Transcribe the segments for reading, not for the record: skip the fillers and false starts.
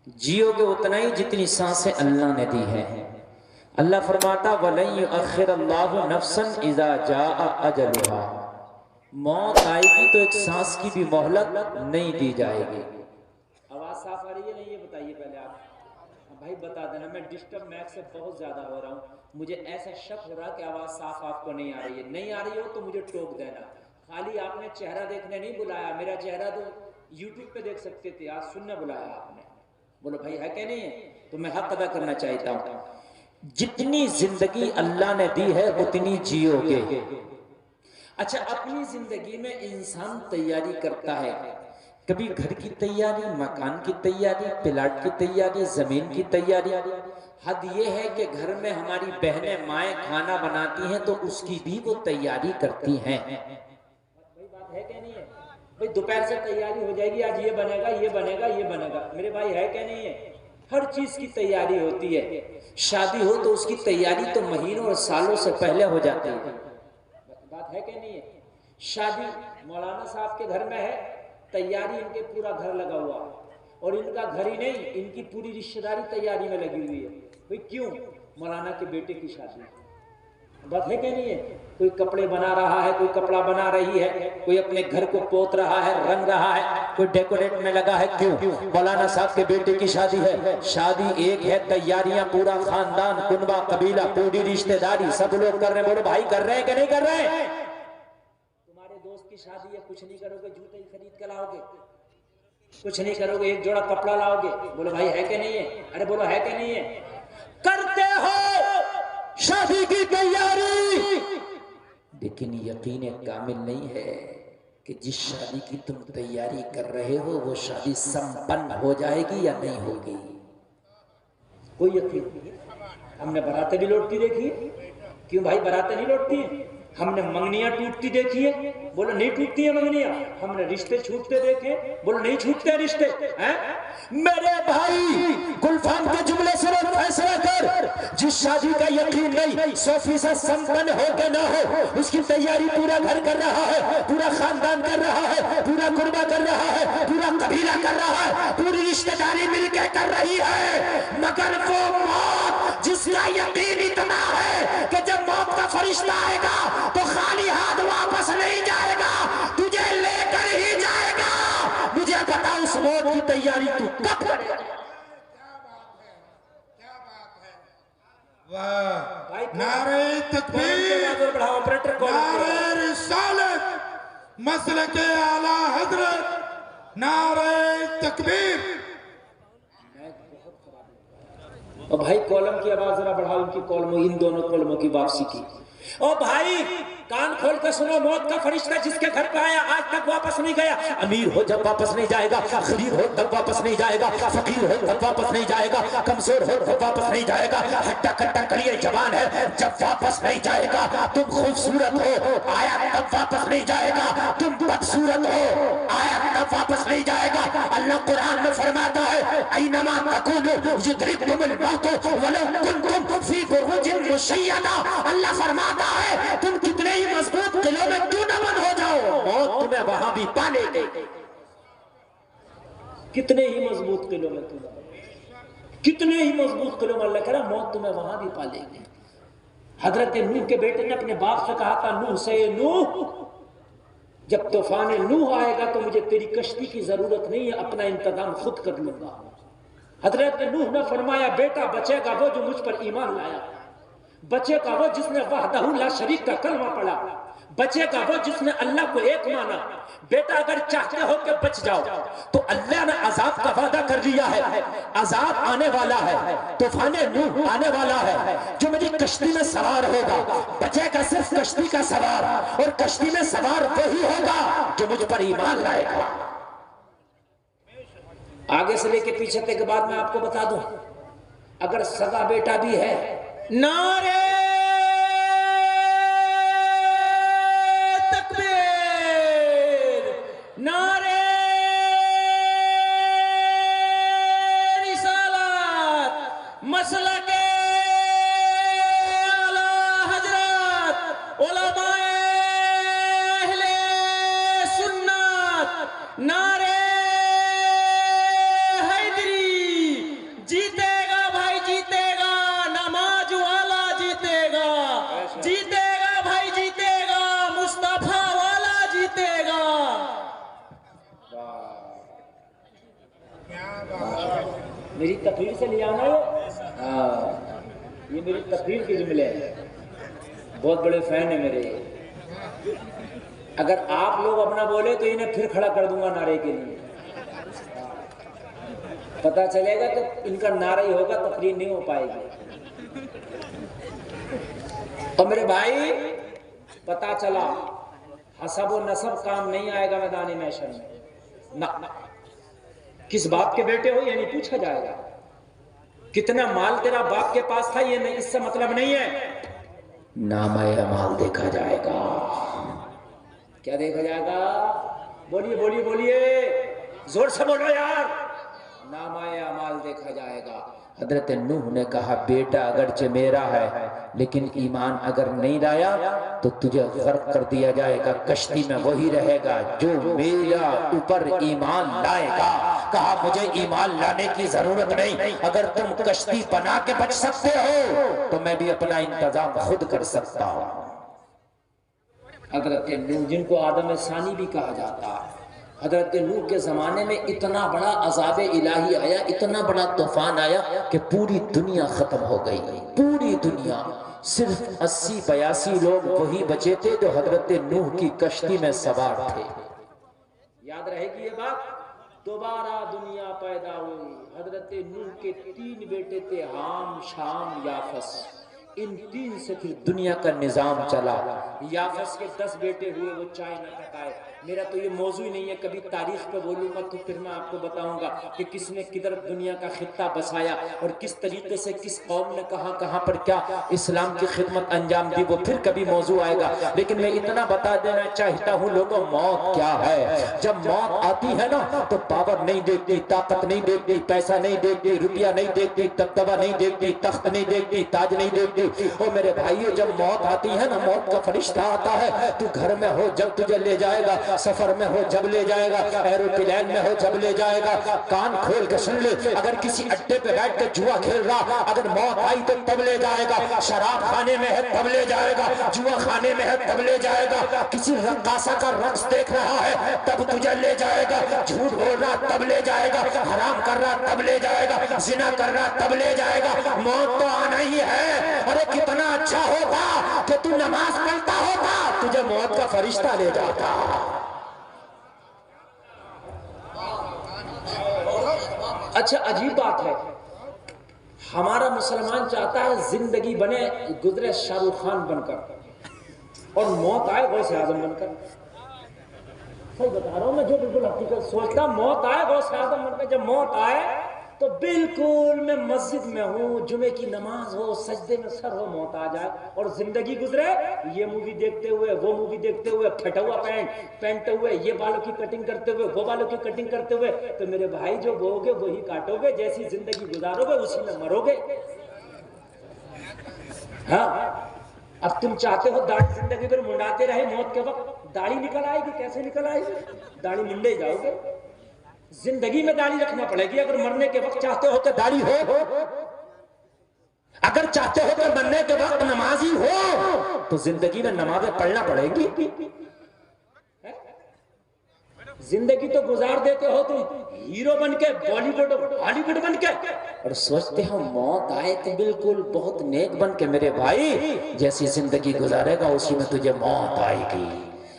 جیو گے اتنا ہی جتنی سانسیں اللہ نے دی ہیں۔ اللہ فرماتا وَلَن يُؤَخِّرَ اللَّهُ نَفْسًا إِذَا جَاءَ أَجَلُهَا، موت آئے گی تو ایک سانس کی بھی مہلت نہیں دی جائے گی۔ آواز صاف آ رہی ہے نہیں یہ بتائیے پہلے آپ بھائی بتا دینا، میں ڈسٹرب میک سے بہت زیادہ ہو رہا ہوں، مجھے ایسا شک ہو رہا کہ آواز صاف آپ کو نہیں آ رہی ہے، نہیں آ رہی ہو تو مجھے ٹوک دینا۔ خالی آپ نے چہرہ دیکھنے نہیں بلایا، میرا چہرہ تو یوٹیوب پہ دیکھ سکتے تھے، آج سننے بلایا آپ نے۔ بولو بھائی ہے کہ نہیں ہے؟ تو میں حق ادا کرنا چاہتا ہوں، جتنی زندگی اللہ نے دی ہے اتنی جیو گے۔ اچھا اپنی زندگی میں انسان تیاری کرتا ہے، کبھی گھر کی تیاری، مکان کی تیاری، پلاٹ کی تیاری، زمین کی تیاری۔ حد یہ ہے کہ گھر میں ہماری بہنیں مائیں کھانا بناتی ہیں تو اس کی بھی وہ تیاری کرتی ہیں۔ بھائی بات ہے کہ نہیں ہے؟ بھائی دوپہر سے تیاری ہو جائے گی، آج یہ بنے گا یہ بنے گا یہ بنے گا، میرے بھائی ہے کہ نہیں ہے؟ ہر چیز کی تیاری ہوتی ہے۔ شادی ہو تو اس کی تیاری تو مہینوں اور سالوں سے پہلے ہو جاتی ہے۔ بات ہے کہ نہیں ہے؟ شادی مولانا صاحب کے گھر میں ہے، تیاری ان کے پورا گھر لگا ہوا، اور ان کا گھر ہی نہیں، ان کی پوری رشتہ داری تیاری میں لگی ہوئی ہے۔ بھئی کیوں؟ مولانا کے بیٹے کی شادی۔ بات ہے کہ نہیں ہے؟ کوئی کپڑے بنا رہا ہے، کوئی کپڑا بنا رہی ہے، کوئی اپنے گھر کو پوت رہا ہے، رنگ رہا ہے، کوئی ڈیکوریٹ میں لگا ہے۔ کیوں؟ مولانا صاحب کے بیٹے کی شادی ہے۔ شادی ایک ہے، تیاریاں پورا خاندان، کنبہ، قبیلہ، پوری رشتہ داری سب لوگ کر رہے ہیں۔ بولو بھائی کر رہے ہیں کہ نہیں کر رہے ہیں؟ تمہارے دوست کی شادی ہے، کچھ نہیں کرو گے، جوتے ہی خرید کے لاؤ گے، کچھ نہیں کرو گے، ایک جوڑا کپڑا لاؤ گے۔ بولو بھائی ہے کہ نہیں ہے؟ ارے بولو ہے کہ نہیں ہے؟ کرتے ہو شادی کی تیاری، لیکن یقین کامل نہیں ہے کہ جس شادی کی تم تیاری کر رہے ہو وہ شادی سمپن ہو جائے گی یا نہیں ہوگی۔ کوئی یقین نہیں۔ ہم نے براتیں بھی لوٹتی دیکھی ہے، کیوں بھائی براتیں نہیں لوٹتی ہیں؟ ہم نے منگنیاں ٹوٹتی دیکھی ہے، بولو نہیں ٹوٹتی ہیں منگنیاں۔ ہم نے رشتے چھوٹتے دیکھے، بولو نہیں چھوٹتے رشتے۔ میرے بھائی گلفام کے جملے سے فیصلہ کر، جس شادی کا یقین نہیں 100% سمپن ہو کے نہ ہو، اس کی تیاری پورا گھر کر رہا ہے، پورا خاندان کر رہا ہے، پورا کنبہ کر رہا ہے، پورا قبیلہ کر رہا ہے، پوری رشتہ داری مل کے کر رہی ہے، مگر وہ موت جس کا یقین اتنا ہے کہ جب موت کا فرشتہ آئے گا تو خالی ہاتھ واپس نہیں جائے گا، تجھے لے کر ہی جائے گا۔ مجھے بتا اس موت کی تیاری تو کب کرے گا؟ نعرہ تکبیر، نعرہ رسالت، مسلک اعلی حضرت، نعرہ تکبیر۔ اور بھائی کولم کی آواز ذرا بڑھاؤ، ان کی کولموں، ان دونوں کولموں کی واپسی کی۔ او بھائی کان کھول کے سنو، موت کا فرشتہ جس کے گھر پہ آیا آج تک واپس نہیں گیا۔ امیر ہو جب واپس نہیں جائے گا، غریب ہو تب واپس نہیں جائے گا، فقیر ہو تب واپس نہیں جائے گا، کمزور ہو تب واپس نہیں جائے گا، ہٹا کٹا کریے جوان ہے جب واپس نہیں جائے گا، تم خوبصورت ہو آیا تب واپس نہیں جائے گا، تم بدصورت ہو آیا تب واپس نہیں جائے گا۔ اللہ قرآن میں فرماتا ہے اینما تکونوا یدرککم الموت ولو کنتم فی بروج مشیدہ۔ اللہ فرماتا ہے تم کتنے ہی مضبوط قلعوں میں کیوں نہ بند ہو جاؤ، موت تمہیں وہاں بھی پا لے گی۔ کتنے ہی مضبوط قلعوں میں کیوں نہ بند، کتنے ہی مضبوط قلعوں میں، اللہ کہہ رہا موت تمہیں وہاں بھی پا لے گی۔ حضرت نوح کے بیٹے نے اپنے باپ سے کہا تھا نوح سے، نوح جب طوفان نوح آئے گا تو مجھے تیری کشتی کی ضرورت نہیں ہے، اپنا انتظام خود کر لوں گا۔ حضرت نوح نے فرمایا بیٹا بچے گا وہ جو مجھ پر ایمان لایا، بچے گا وہ جس نے وحدہ لا شریک کا کلمہ پڑھا، بچے گا وہ جس نے اللہ کو ایک مانا۔ بیٹا اگر چاہتے ہو کہ بچ جاؤ تو اللہ نے عذاب کا وعدہ کر لیا ہے، عذاب آنے والا ہے، طوفان نوح آنے والا ہے، جو میری کشتی میں سوار ہوگا بچے گا صرف کشتی کا سوار، اور کشتی میں سوار وہی ہوگا جو مجھ پر ایمان لائے گا۔ آگے سے لے کے پیچھے تک کے بعد میں آپ کو بتا دوں، اگر سگا بیٹا بھی ہے، نعرہ تکبیر، نعرہ رسالت، مسلک اعلی حضرت، علماء اہل سنت، نعرہ حیدری، میری تقریر سے لے آنا ہو، یہ میری تقریر کے جملے ہیں، بہت بڑے فین ہیں میرے۔ اگر آپ لوگ اپنا بولے تو انہیں پھر کھڑا کر دوں گا نعرے کے لیے، پتہ چلے گا کہ ان کا نعرہ ہی ہوگا، تقریر نہیں ہو پائے گی۔ اور میرے بھائی پتہ چلا حسب و نسب کام نہیں آئے گا میدان محشر میں، نہ کس باپ کے بیٹے ہو یہ نہیں پوچھا جائے گا، کتنا مال تیرا باپ کے پاس تھا یہ نہیں، اس سے مطلب نہیں ہے، نامہ اعمال دیکھا جائے گا۔ کیا دیکھا جائے گا؟ بولیے بولیے بولیے، زور سے بولو یار، نامہ اعمال دیکھا جائے گا۔ حضرت نوح نے کہا بیٹا اگرچہ میرا ہے لیکن ایمان اگر نہیں لایا تو تجھے غرق کر دیا جائے گا، کشتی میں وہی رہے گا جو میرا اوپر ایمان لائے گا۔ کہا مجھے ایمان لانے کی ضرورت نہیں، اگر تم کشتی بنا کے بچ سکتے ہو تو میں بھی اپنا انتظام خود کر سکتا ہوں۔ حضرت نوح جن کو آدم ثانی بھی کہا جاتا ہے، حضرت نوح کے زمانے میں اتنا بڑا عذاب الہی آیا، اتنا بڑا طوفان آیا کہ پوری دنیا ختم ہو گئی، پوری دنیا، صرف 80-82 لوگ وہی بچے تھے جو حضرت نوح کی کشتی میں سوار تھے۔ یاد رہے گی یہ بات؟ دوبارہ دنیا پیدا ہوئی، حضرت نوح کے 3 بیٹے تھے، حام، شام، یافس، ان 3 سے پھر دنیا کا نظام چلا۔ یافس کے 10 بیٹے ہوئے، وہ چائے نہ پکائے۔ میرا تو یہ موضوع ہی نہیں ہے، کبھی تاریخ پہ بولوں گا تو پھر میں آپ کو بتاؤں گا کہ کس نے کدھر دنیا کا خطہ بسایا اور کس طریقے سے کس قوم نے کہاں پر کیا اسلام کی خدمت انجام دی، وہ پھر کبھی موضوع آئے گا۔ لیکن میں اتنا بتا دینا چاہتا ہوں لوگوں، موت کیا ہے؟ جب موت آتی ہے نا تو پاور نہیں دیکھتی، طاقت نہیں دیکھتی، پیسہ نہیں دیکھتی، روپیہ نہیں دیکھتی، دبدبہ نہیں دیکھتی، تخت نہیں دیکھتی، تاج نہیں دیکھتی۔ او میرے بھائیو، جب موت آتی ہے نا، موت کا فرشتہ آتا ہے، تو گھر میں ہو جب تجھے لے جائے گا، سفر میں ہو جب لے جائے گا، ایروپلین میں ہو جب لے جائے گا۔ کان کھول کے سن لے، اگر کسی اڈے پہ بیٹھ کے جوا کھیل رہا، اگر موت آئی تو تب لے جائے گا۔ شراب خانے میں ہے تب لے جائے گا، جوا خانے میں ہے تب لے جائے گا، کسی رقاصہ کا رقص دیکھ رہا ہے تب تجھے لے جائے گا، جھوٹ بول رہا تب لے جائے گا، حرام کر رہا تب لے جائے گا، زنا کر رہا تب لے جائے گا۔ موت تو آنا ہی ہے۔ ارے کتنا اچھا ہوتا کہ تو نماز پڑھتا ہوتا، تجھے موت کا فرشتہ لے جاتا۔ اچھا عجیب بات ہے، ہمارا مسلمان چاہتا ہے زندگی بنے گزرے شاہ رخ خان بن کر اور موت آئے غوث اعظم بن کر۔ صحیح بتا رہا ہوں میں، جو بالکل حقیقت سوچتا، موت آئے غوث اعظم بن کر۔ جب موت آئے تو بالکل میں مسجد میں ہوں، جمعے کی نماز ہو، سجدے میں سر ہو، موت آ جائے اور زندگی گزرے یہ مووی دیکھتے ہوئے، وہ مووی دیکھتے ہوئے، پھٹا ہوا پینٹ پہنتے ہوئے، یہ بالوں کی کٹنگ کرتے ہوئے، وہ بالوں کی کٹنگ کرتے ہوئے، تو میرے بھائی جو بو گے وہی کاٹو گے، جیسی زندگی گزارو گے اسی میں مرو گے۔ ہاں، اب تم چاہتے ہو داڑھی زندگی پر منڈاتے رہے، موت کے وقت داڑھی نکل آئے گی، کیسے نکل آئے گی؟ داڑھی منڈے جاؤ گے۔ زندگی میں داڑھی رکھنا پڑے گی، اگر مرنے کے وقت چاہتے ہو کہ داڑھی ہو، اگر چاہتے ہو کہ مرنے کے وقت نمازی ہو تو زندگی میں نمازیں پڑھنا پڑے گی۔ زندگی تو گزار دیتے ہو تم ہیرو بن کے، بالی ووڈ ہالی ووڈ بن کے، اور سوچتے ہو موت آئے تو بالکل بہت نیک بن کے۔ میرے بھائی جیسی زندگی گزارے گا اسی میں تجھے موت آئے گی۔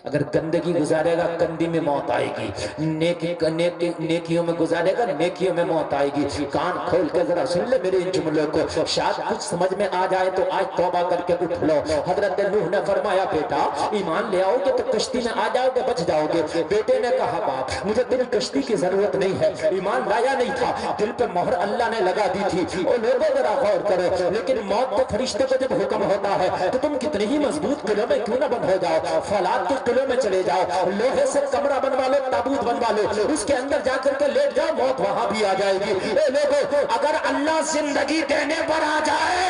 اگر گندگی گزارے گا گندی میں موت آئے گی، نیکیوں میں گزارے گا نیکیوں میں موت آئے گی۔ کان کھول کے ذرا سن لے میرے ان جملوں کو، شاید کچھ سمجھ میں آ جائے تو آج توبہ کر کے اٹھ لو۔ حضرت نوح نے فرمایا بیٹا ایمان لے آؤ گے تو کشتی میں آ جاؤ گے، بچ جاؤ گے۔ بیٹے نے کہا باپ مجھے تیری کشتی کی ضرورت نہیں ہے، ایمان لایا نہیں تھا، دل پہ مہر اللہ نے لگا دی تھی۔ اور لوگوں ذرا غور کرو، لیکن موت کے فرشتے کو جب حکم ہوتا ہے تو تم کتنی ہی مضبوط قلعوں میں کیوں نہ بند ہو جاؤ، فولاد کے قلعوں میں چلے جاؤ، لوہے سے کمرہ بنوا لو، تابوت بنوا لو، اس کے اندر جا کر کے لیٹ جاؤ، موت وہاں بھی آ جائے گی۔ اے لوگوں اگر اللہ زندگی دینے پر آ جائے،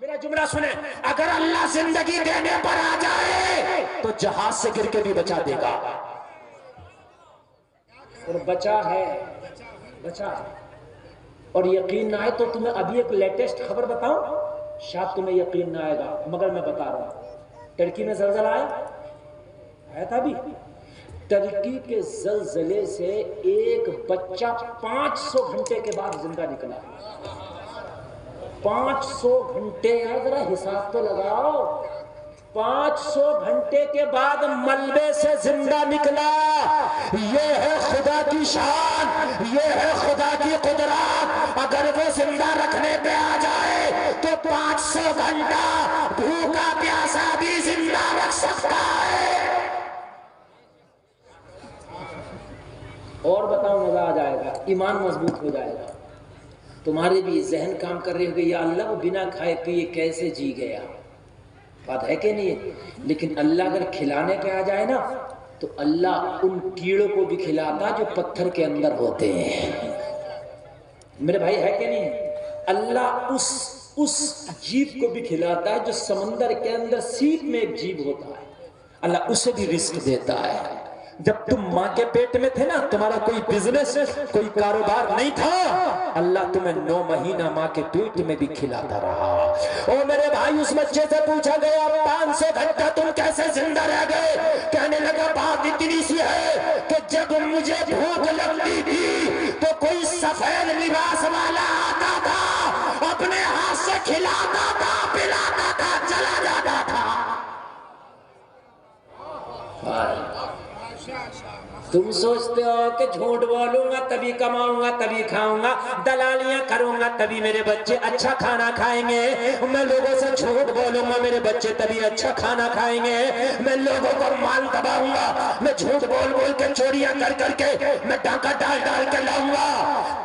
میرا جملہ سنیں، اگر اللہ زندگی دینے پر آ جائے تو جہاز سے گر کے بھی بچا دے گا، اور بچا ہے، بچا ہے۔ اور یقین نہ آئے تو تمہیں ابھی ایک لیٹسٹ خبر بتاؤں، شاید تمہیں یقین نہ آئے گا مگر میں بتا رہا ہوں۔ ترکی میں زلزلہ آیا تھا بھی، ترکی کے زلزلے سے ایک بچہ 500 گھنٹے کے بعد زندہ نکلا. 500 گھنٹے، ذرا حساب تو لگاؤ. 500 گھنٹے کے بعد ملبے سے زندہ نکلا. یہ ہے خدا کی شان، یہ ہے خدا کی قدرت. اگر وہ زندہ رکھنے پہ آ جائے تو 500 گھنٹہ بھوکا پیاسا بھی زندہ رکھ سکتا ہے. اور بتاؤ، مزہ آ جائے گا، ایمان مضبوط ہو جائے گا. تمہارے بھی ذہن کام کر رہے ہوگے، یا اللہ وہ بنا کھائے پیے کیسے جی گیا. بات ہے کہ نہیں ہے؟ لیکن اللہ اگر کھلانے پہ آ جائے نا تو اللہ ان کیڑوں کو بھی کھلاتا جو پتھر کے اندر ہوتے ہیں. میرے بھائی ہے کہ نہیں ہے؟ اللہ اس جیب کو بھی کھلاتا ہے جو سمندر کے اندر سیپ میں ایک جیب ہوتا ہے، اللہ اسے بھی رزق دیتا ہے. جب تم ماں کے پیٹ میں تھے نا، تمہارا کوئی بزنس، کوئی کاروبار نہیں تھا، اللہ تمہیں 9 مہینہ ماں کے پیٹ میں بھی کھلاتا رہا. اور میرے بھائی اس بچے سے پوچھا گیا 500 گھنٹہ تم کیسے زندہ رہ گئے؟ کہنے لگا بات اتنی سی ہے کہ جب مجھے بھوک لگتی تھی تو کوئی سفید لباس والا آتا تھا، اپنے ہاتھ سے کھلاتا تھا، پلاتا تھا، چلا جاتا تھا. تم سوچتے ہو کہ جھوٹ بولوں گا تبھی کماؤں گا، تبھی کھاؤں گا، دلالیاں کروں گا تبھی میرے بچے اچھا کھانا کھائیں گے. میں لوگوں سے جھوٹ بولوں گا میرے بچے تبھی اچھا کھانا کھائیں گے. میں لوگوں کو مال دباؤں گا، میں جھوٹ بول بول کے چوریاں کر کے میں ڈاکہ ڈال کے لاؤں گا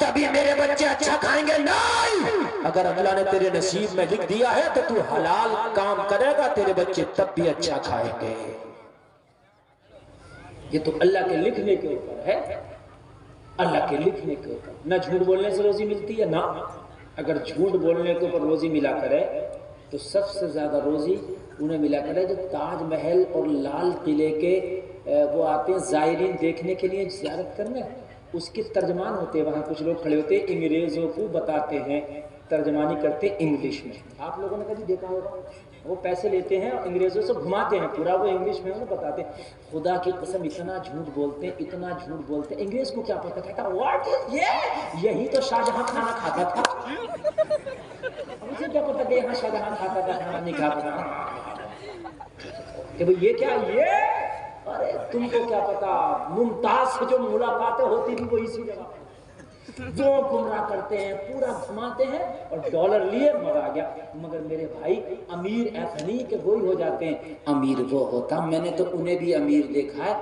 تبھی میرے بچے اچھا کھائیں گے. نہیں، اگر اللہ نے تیرے نصیب میں لکھ دیا ہے تو تو حلال کام کرے گا، تیرے بچے تب بھی اچھا کھائیں گے. یہ تو اللہ کے لکھنے کے اوپر ہے، اللہ کے لکھنے کے اوپر. نہ جھوٹ بولنے سے روزی ملتی ہے، نہ اگر جھوٹ بولنے کے اوپر روزی ملا کرے تو سب سے زیادہ روزی انہیں ملا کرے جو تاج محل اور لال قلعے کے وہ آتے ہیں زائرین دیکھنے کے لیے، زیارت کرنے. اس کے ترجمان ہوتے ہیں، وہاں کچھ لوگ کھڑے ہوتے ہیں، انگریزوں کو بتاتے ہیں، ترجمانی کرتے انگلش میں. آپ لوگوں نے کبھی دیکھا ہوگا، وہ پیسے لیتے ہیں اور انگریزوں سے گھماتے ہیں پورا، وہ انگلش میں انہیں بتاتے ہیں. خدا کی قسم اتنا جھوٹ بولتے ہیں، اتنا جھوٹ بولتے ہیں. انگریز کو کیا پتا، کہتا واٹ از یہ، یہی تو شاہجہاں کھانا کھاتا تھا. مجھے کیا پتا کہ یہاں شاہجہاں کھاتا تھا، کھانا نہیں کھاتا تھا کہ بھئی یہ کیا، یہ ارے تم کو کیا پتا. ممتاز سے جو ملاقاتیں ہوتی تھی وہ اسی جگہ وہ گمراہ کرتے ہیں، پورا گھماتے ہیں اور ڈالر لیے مر گیا. مگر میرے بھائی امیر ایسا نہیں کہ وہی ہو جاتے ہیں، امیر وہ ہوتا. میں نے تو انہیں بھی امیر دیکھا ہے.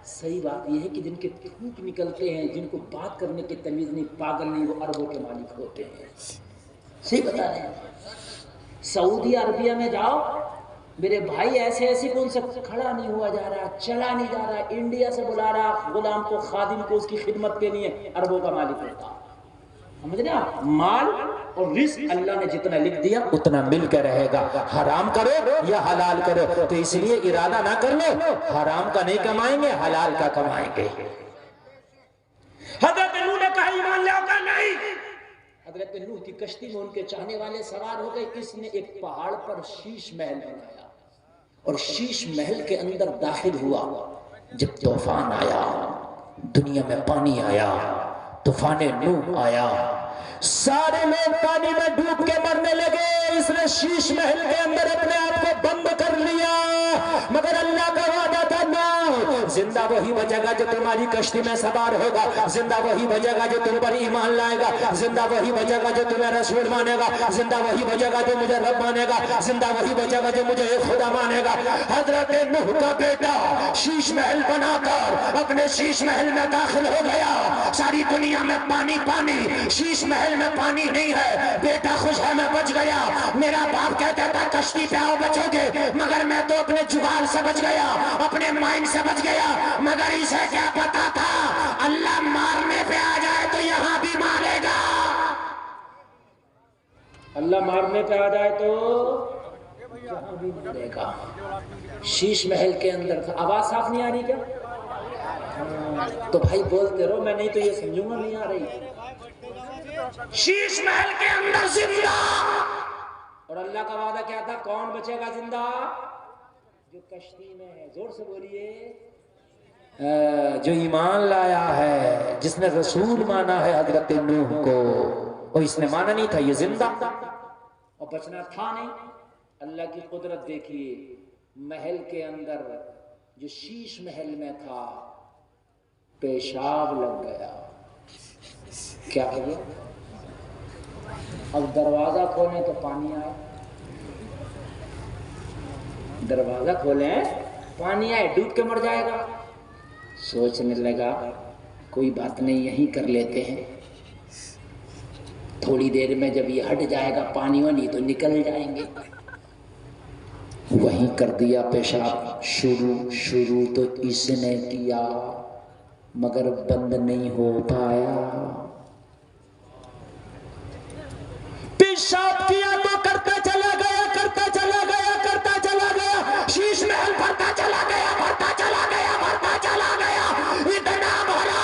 صحیح بات یہ ہے کہ جن کے تھوک نکلتے ہیں، جن کو بات کرنے کی تمیز نہیں، پاگل نہیں، وہ اربوں کے مالک ہوتے ہیں. صحیح بتا رہے ہیں. سعودی عربیہ میں جاؤ میرے بھائی، ایسے کون سے کھڑا نہیں ہوا جا رہا، چلا نہیں جا رہا، انڈیا سے بلا رہا غلام کو، خادم کو، اس کی خدمت کے لیے، اربوں کا مالک ہوتا. سمجھ رہے آپ؟ مال اور رزق اللہ نے جتنا لکھ دیا اتنا مل کے رہے گا. حرام کرو یا حلال کرو، تو اس لیے ارادہ نہ کر لو حرام کا نہیں کمائیں گے، حلال کا کمائیں گے. حضرت نوح نے کہا ایمان لے آؤ، نہیں. حضرت نوح کی کشتی میں ان کے چاہنے والے سوار ہو گئے. اس نے ایک پہاڑ پر شیش محل بنایا اور شیش محل کے اندر داخل ہوا. جب طوفان آیا، دنیا میں پانی آیا، طوفان نوح آیا، سارے لوگ پانی میں ڈوب کے مرنے لگے. اس نے شیش محل کے اندر اپنے آپ کو بند کر لیا. مگر اللہ کا وعدہ تھا، نوح زندہ وہی بچے گا جو تمہاری کشتی میں سوار ہوگا، زندہ وہی بچے گا جو تم پر ایمان لائے گا، زندہ وہی بچے گا جو تمہیں رسول مانے گا، زندہ وہی بچے گا جو مجھے رب مانے گا، زندہ وہی بچے گا جو مجھے ایک خدا مانے گا. حضرت نوح کا بیٹا شیش محل بنا کر اپنے شیش محل میں داخل ہو گیا. ساری دنیا میں پانی پانی، شیش محل میں پانی نہیں ہے. بیٹا خوش ہے میں بچ گیا. میرا باپ کہتا تھا کشتی پہ آؤ بچو گے، مگر میں تو اپنے جگال سے بچ گیا، اپنے مائنڈ سے بچ گیا. مگر اسے کیا پتا تھا اللہ مارنے پہ آ جائے تو یہاں بھی مارے گا. اللہ مارنے پہ آ جائے تو یہاں بھی مارے گا. شیش محل کے اندر تھا. آواز صاف نہیں آ رہی کیا؟ تو بھائی بولتے رہو، میں نہیں تو یہ سمجھوں گا نہیں آ رہی. شیش محل کے اندر زندہ، اور اللہ کا وعدہ کیا تھا، کون بچے گا زندہ؟ جو کشتی میں ہے. زور سے بولیے. جو ایمان لایا ہے، جس نے رسول مانا ہے حضرت نوح کو، اور اس نے مانا نہیں تھا یہ زندہ اور بچنا تھا نہیں۔ اللہ کی قدرت دیکھیے، محل کے اندر جو شیش محل میں تھا پیشاب لگ گیا، کیا ہو گیا؟ اب دروازہ کھولیں تو پانی آئے، دروازہ کھولیں پانی آئے، ڈوب کے مر جائے گا۔ سوچنے لگا کوئی بات نہیں، یہیں کر لیتے ہیں، تھوڑی دیر میں جب یہ ہٹ جائے گا پانی وانی تو نکل جائیں گے۔ وہیں کر دیا پیشاب شروع تو اس نے کیا مگر بند نہیں ہو پایا۔ پیشاب کیا تو کرتا چلا گیا، کرتا چلا گیا، کرتا چلا گیا، شیش محل بھرتا چلا گیا، بھرتا چلا گیا، بھرتا چلا گیا، اتنا بھرا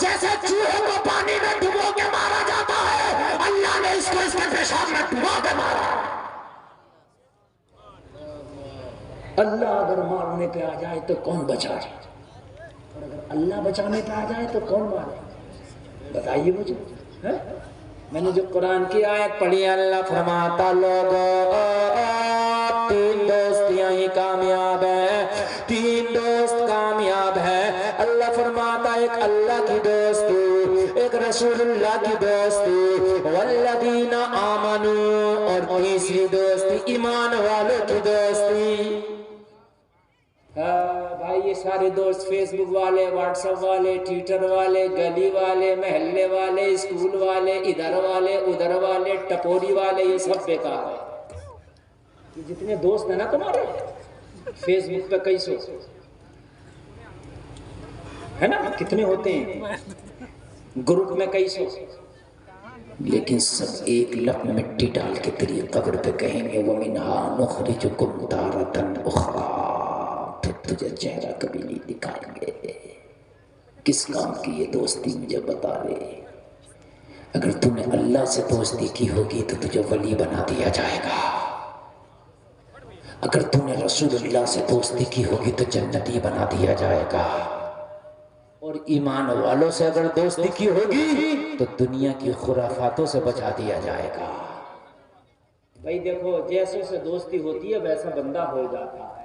جیسے چوہے کو پانی میں ڈبو کے مارا جاتا ہے، اللہ نے اس کو اس کے پیشاب میں ڈبو کے مارا۔ اللہ اگر مارنے پہ آ جائے تو کون بچائے، اور اگر اللہ بچانے پہ آ جائے تو کون مارے؟ بتائیے مجھے۔ میں نے جو قرآن کی آیت پڑھی، اللہ فرماتا لوگوں تین دوستیاں ہی کامیاب ہیں، تین دوست کامیاب ہیں۔ اللہ فرماتا ایک اللہ کی دوستی، ایک رسول اللہ کی دوستی، والذین آمنوا، اور تیسری دوستی ایمان والوں کی دوستی۔ بھائی یہ سارے دوست فیس بک والے، واٹس ایپ والے، ٹویٹر والے، گلی والے، محلے والے، اسکول والے، ادھر والے، ادھر والے، ٹپوری والے، یہ سب بیکار ہے۔ یہ جتنے دوست ہیں نا تمہارے فیس بک پہ کئی سو ہے نا، کتنے ہوتے ہیں گروپ میں کئی سو، لیکن سب ایک لپ مٹی ڈال کے تیری قبر پہ کہیں گے وَمِنْهَا نُخْرِجُكُمْ تَارَةً أُخْرَىٰ، پھر تجھے چہرہ کبھی نہیں دکھائیں گے۔ کس کام کی یہ دوستی مجھے بتا رہے؟ اگر تم نے اللہ سے دوستی کی ہوگی تو تجھے ولی بنا دیا جائے گا، اگر تم نے رسول اللہ سے دوستی کی ہوگی تو جنتی بنا دیا جائے گا، اور ایمان والوں سے اگر دوستی کی ہوگی تو دنیا کی خرافاتوں سے بچا دیا جائے گا۔ بھائی دیکھو جیسے سے دوستی ہوتی ہے ویسا بندہ ہو جاتا ہے۔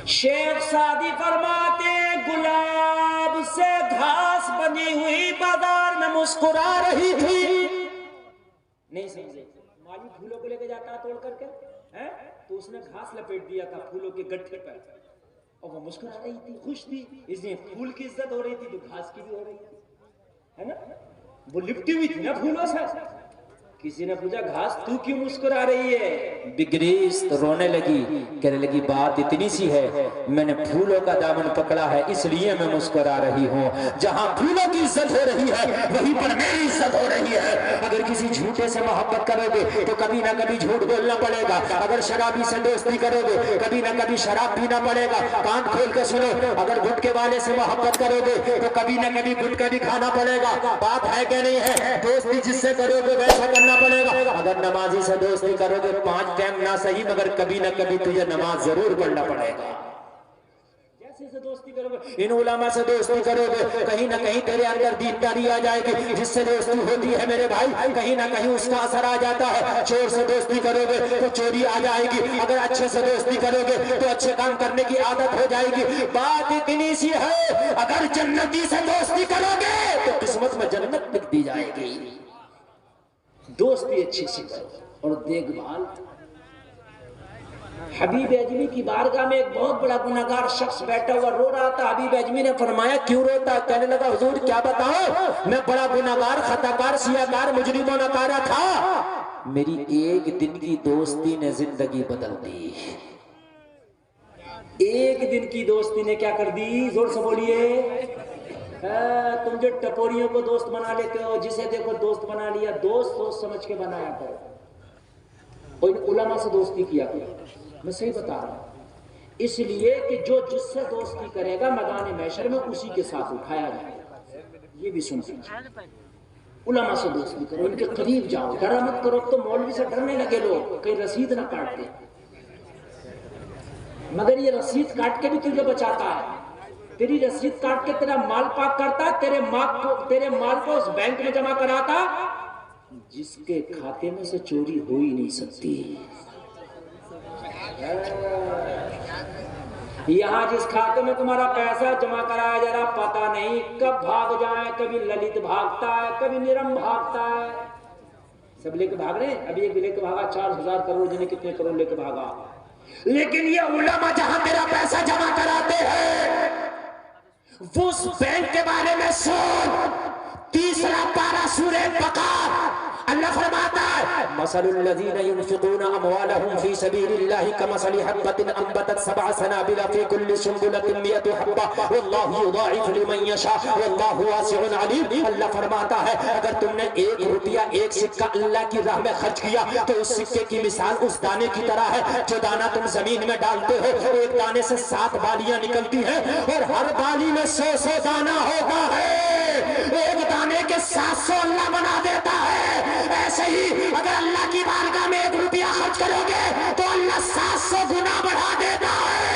شیخ سعدی فرماتے گلاب سے گھاس بنی ہوئی بازار میں مسکرا رہی تھی، نہیں سمجھے؟ مالی پھولوں کو لے کے جاتا توڑ کر کے تو اس نے گھاس لپیٹ دیا تھا پھولوں کے گٹھے پر، اور وہ مسکرا رہی تھی، خوش تھی، اس لیے پھول کی عزت ہو رہی تھی تو گھاس کی بھی ہو رہی ہے نا، وہ لپٹی ہوئی تھی نا پھولوں سے۔ کسی نے پوچھا گھاس تو کیوں مسکرا رہی ہے؟ بگریس تو رونے لگی، کہنے لگی بات اتنی سی ہے، میں نے پھولوں کا دامن پکڑا ہے اس لیے میں مسکرا رہی ہوں، جہاں پھولوں کی عزت ہو رہی ہے وہیں پر میری عزت ہو رہی ہے۔ اگر کسی جھوٹے سے محبت کرو گے تو کبھی نہ کبھی جھوٹ بولنا پڑے گا، اگر شرابی سے دوستی کرو گے کبھی نہ کبھی شراب پینا پڑے گا۔ کان کھول کے سنو، اگر گٹکے والے سے محبت کرو گے تو کبھی نہ کبھی گٹکا بھی کھانا پڑے گا۔ بات ہے کہ نہیں ہے؟ دوستی جس سے کرو گے ویسا کرنا پڑے گا۔ اگر نمازی سے دوستی کرو گے 5 ٹائم نہ صحیح مگر کبھی نہ کبھی تجھے نماز ضرور پڑھنا پڑے گا۔ جیسے سے دوستی کرو گے، ان علماء سے دوستی کرو گے کہیں نہ کہیں تیرے اندر دینداری آ جائے گی، جس سے دوستی ہوتی ہے میرے بھائی کہیں نہ کہیں اس کا اثر آ جاتا ہے۔ چور سے دوستی کرو گے تو چوری آ جائے گی، اگر اچھے سے دوستی کرو گے تو اچھے کام کرنے کی عادت ہو جائے گی۔ بات اتنی سی ہے، اگر جنتی سے دوستی کرو گے تو قسمت میں جنت لکھ دی جائے گی۔ دوستی اچھی سی کرو اور دیکھ بھال۔ حبیب اجمی کی بارگاہ میں ایک بہت بڑا گناہگار شخص بیٹھا ہوا رو رہا تھا۔ حبیب اجمی نے فرمایا کیوں روتا؟ کہنے لگا حضور کیا بتاؤں، میں بڑا گناہگار، خطاکار، سیاہکار، مجرم و نکارہ تھا، میری ایک دن کی دوستی نے زندگی بدل دی۔ ایک دن کی دوستی نے کیا کر دی؟ زور سے بولیے۔ تم جو ٹپوریوں کو دوست بنا لیتے ہو، جسے دیکھو دوست بنا لیا، دوست سوچ سمجھ کے بنایا کرو، اور علماء سے دوستی کیا کرو۔ میں صحیح بتا رہا ہوں، اس لیے کہ جو جس سے دوستی کرے گا میدان محشر میں اسی کے ساتھ اٹھایا جائے گا۔ یہ بھی سن سکتے، علماء سے دوستی کرو، ان کے قریب جاؤ، ڈرا مت کرو۔ تو مولوی سے ڈرنے لگے لوگ، کہیں رسید نہ کاٹ دے۔ مگر یہ رسید کاٹ کے بھی تجھے بچاتا ہے. تیری رسید کاٹ کے تیرا مال پاک کرتا, تیرے مال کو اس بینک میں جمع کراتا جس کے کھاتے میں سے چوری ہو ہی نہیں سکتی. یہاں جس کھاتے میں تمہارا پیسہ جمع کرایا جا رہا پتا نہیں کب بھاگ جائے. کبھی للت بھاگتا ہے, کبھی نرم بھاگتا ہے, سب لے کے بھاگ رہے ہیں. ابھی ایک لے کے بھاگا 4000 کروڑ, جنہیں کتنے کروڑ لے کے بھاگا. لیکن یہ علماء جہاں تیرا پیسہ جمع کراتے ہیں وہ اس بینک کے بارے میں سن. 3 پارہ سورہ بقرہ اللہ فرماتا ہے مثل الذین ينفقون اموالهم في سبيل الله كمثل حبة انبتت 7 سنابل في كل سنبلة 100 حبة والله يضاعف لمن يشاء والله واسع علیم. اللہ فرماتا ہے اگر تم نے 1 روپیہ 1 سکہ اللہ کی راہ میں خرچ کیا تو اس سکے کی مثال اس دانے کی طرح ہے جو دانہ تم زمین میں ڈالتے ہو. ایک دانے سے 7 بالیاں نکلتی ہیں اور ہر بالی میں 100 دانہ ہوتا ہے. ایک دانے کے 700 اللہ بنا دیتا ہے. ایسے ہی اگر اللہ کی بارگاہ میں 1 روپیہ خرچ کرو گے تو اللہ 700 گنا بڑھا دیتا ہے.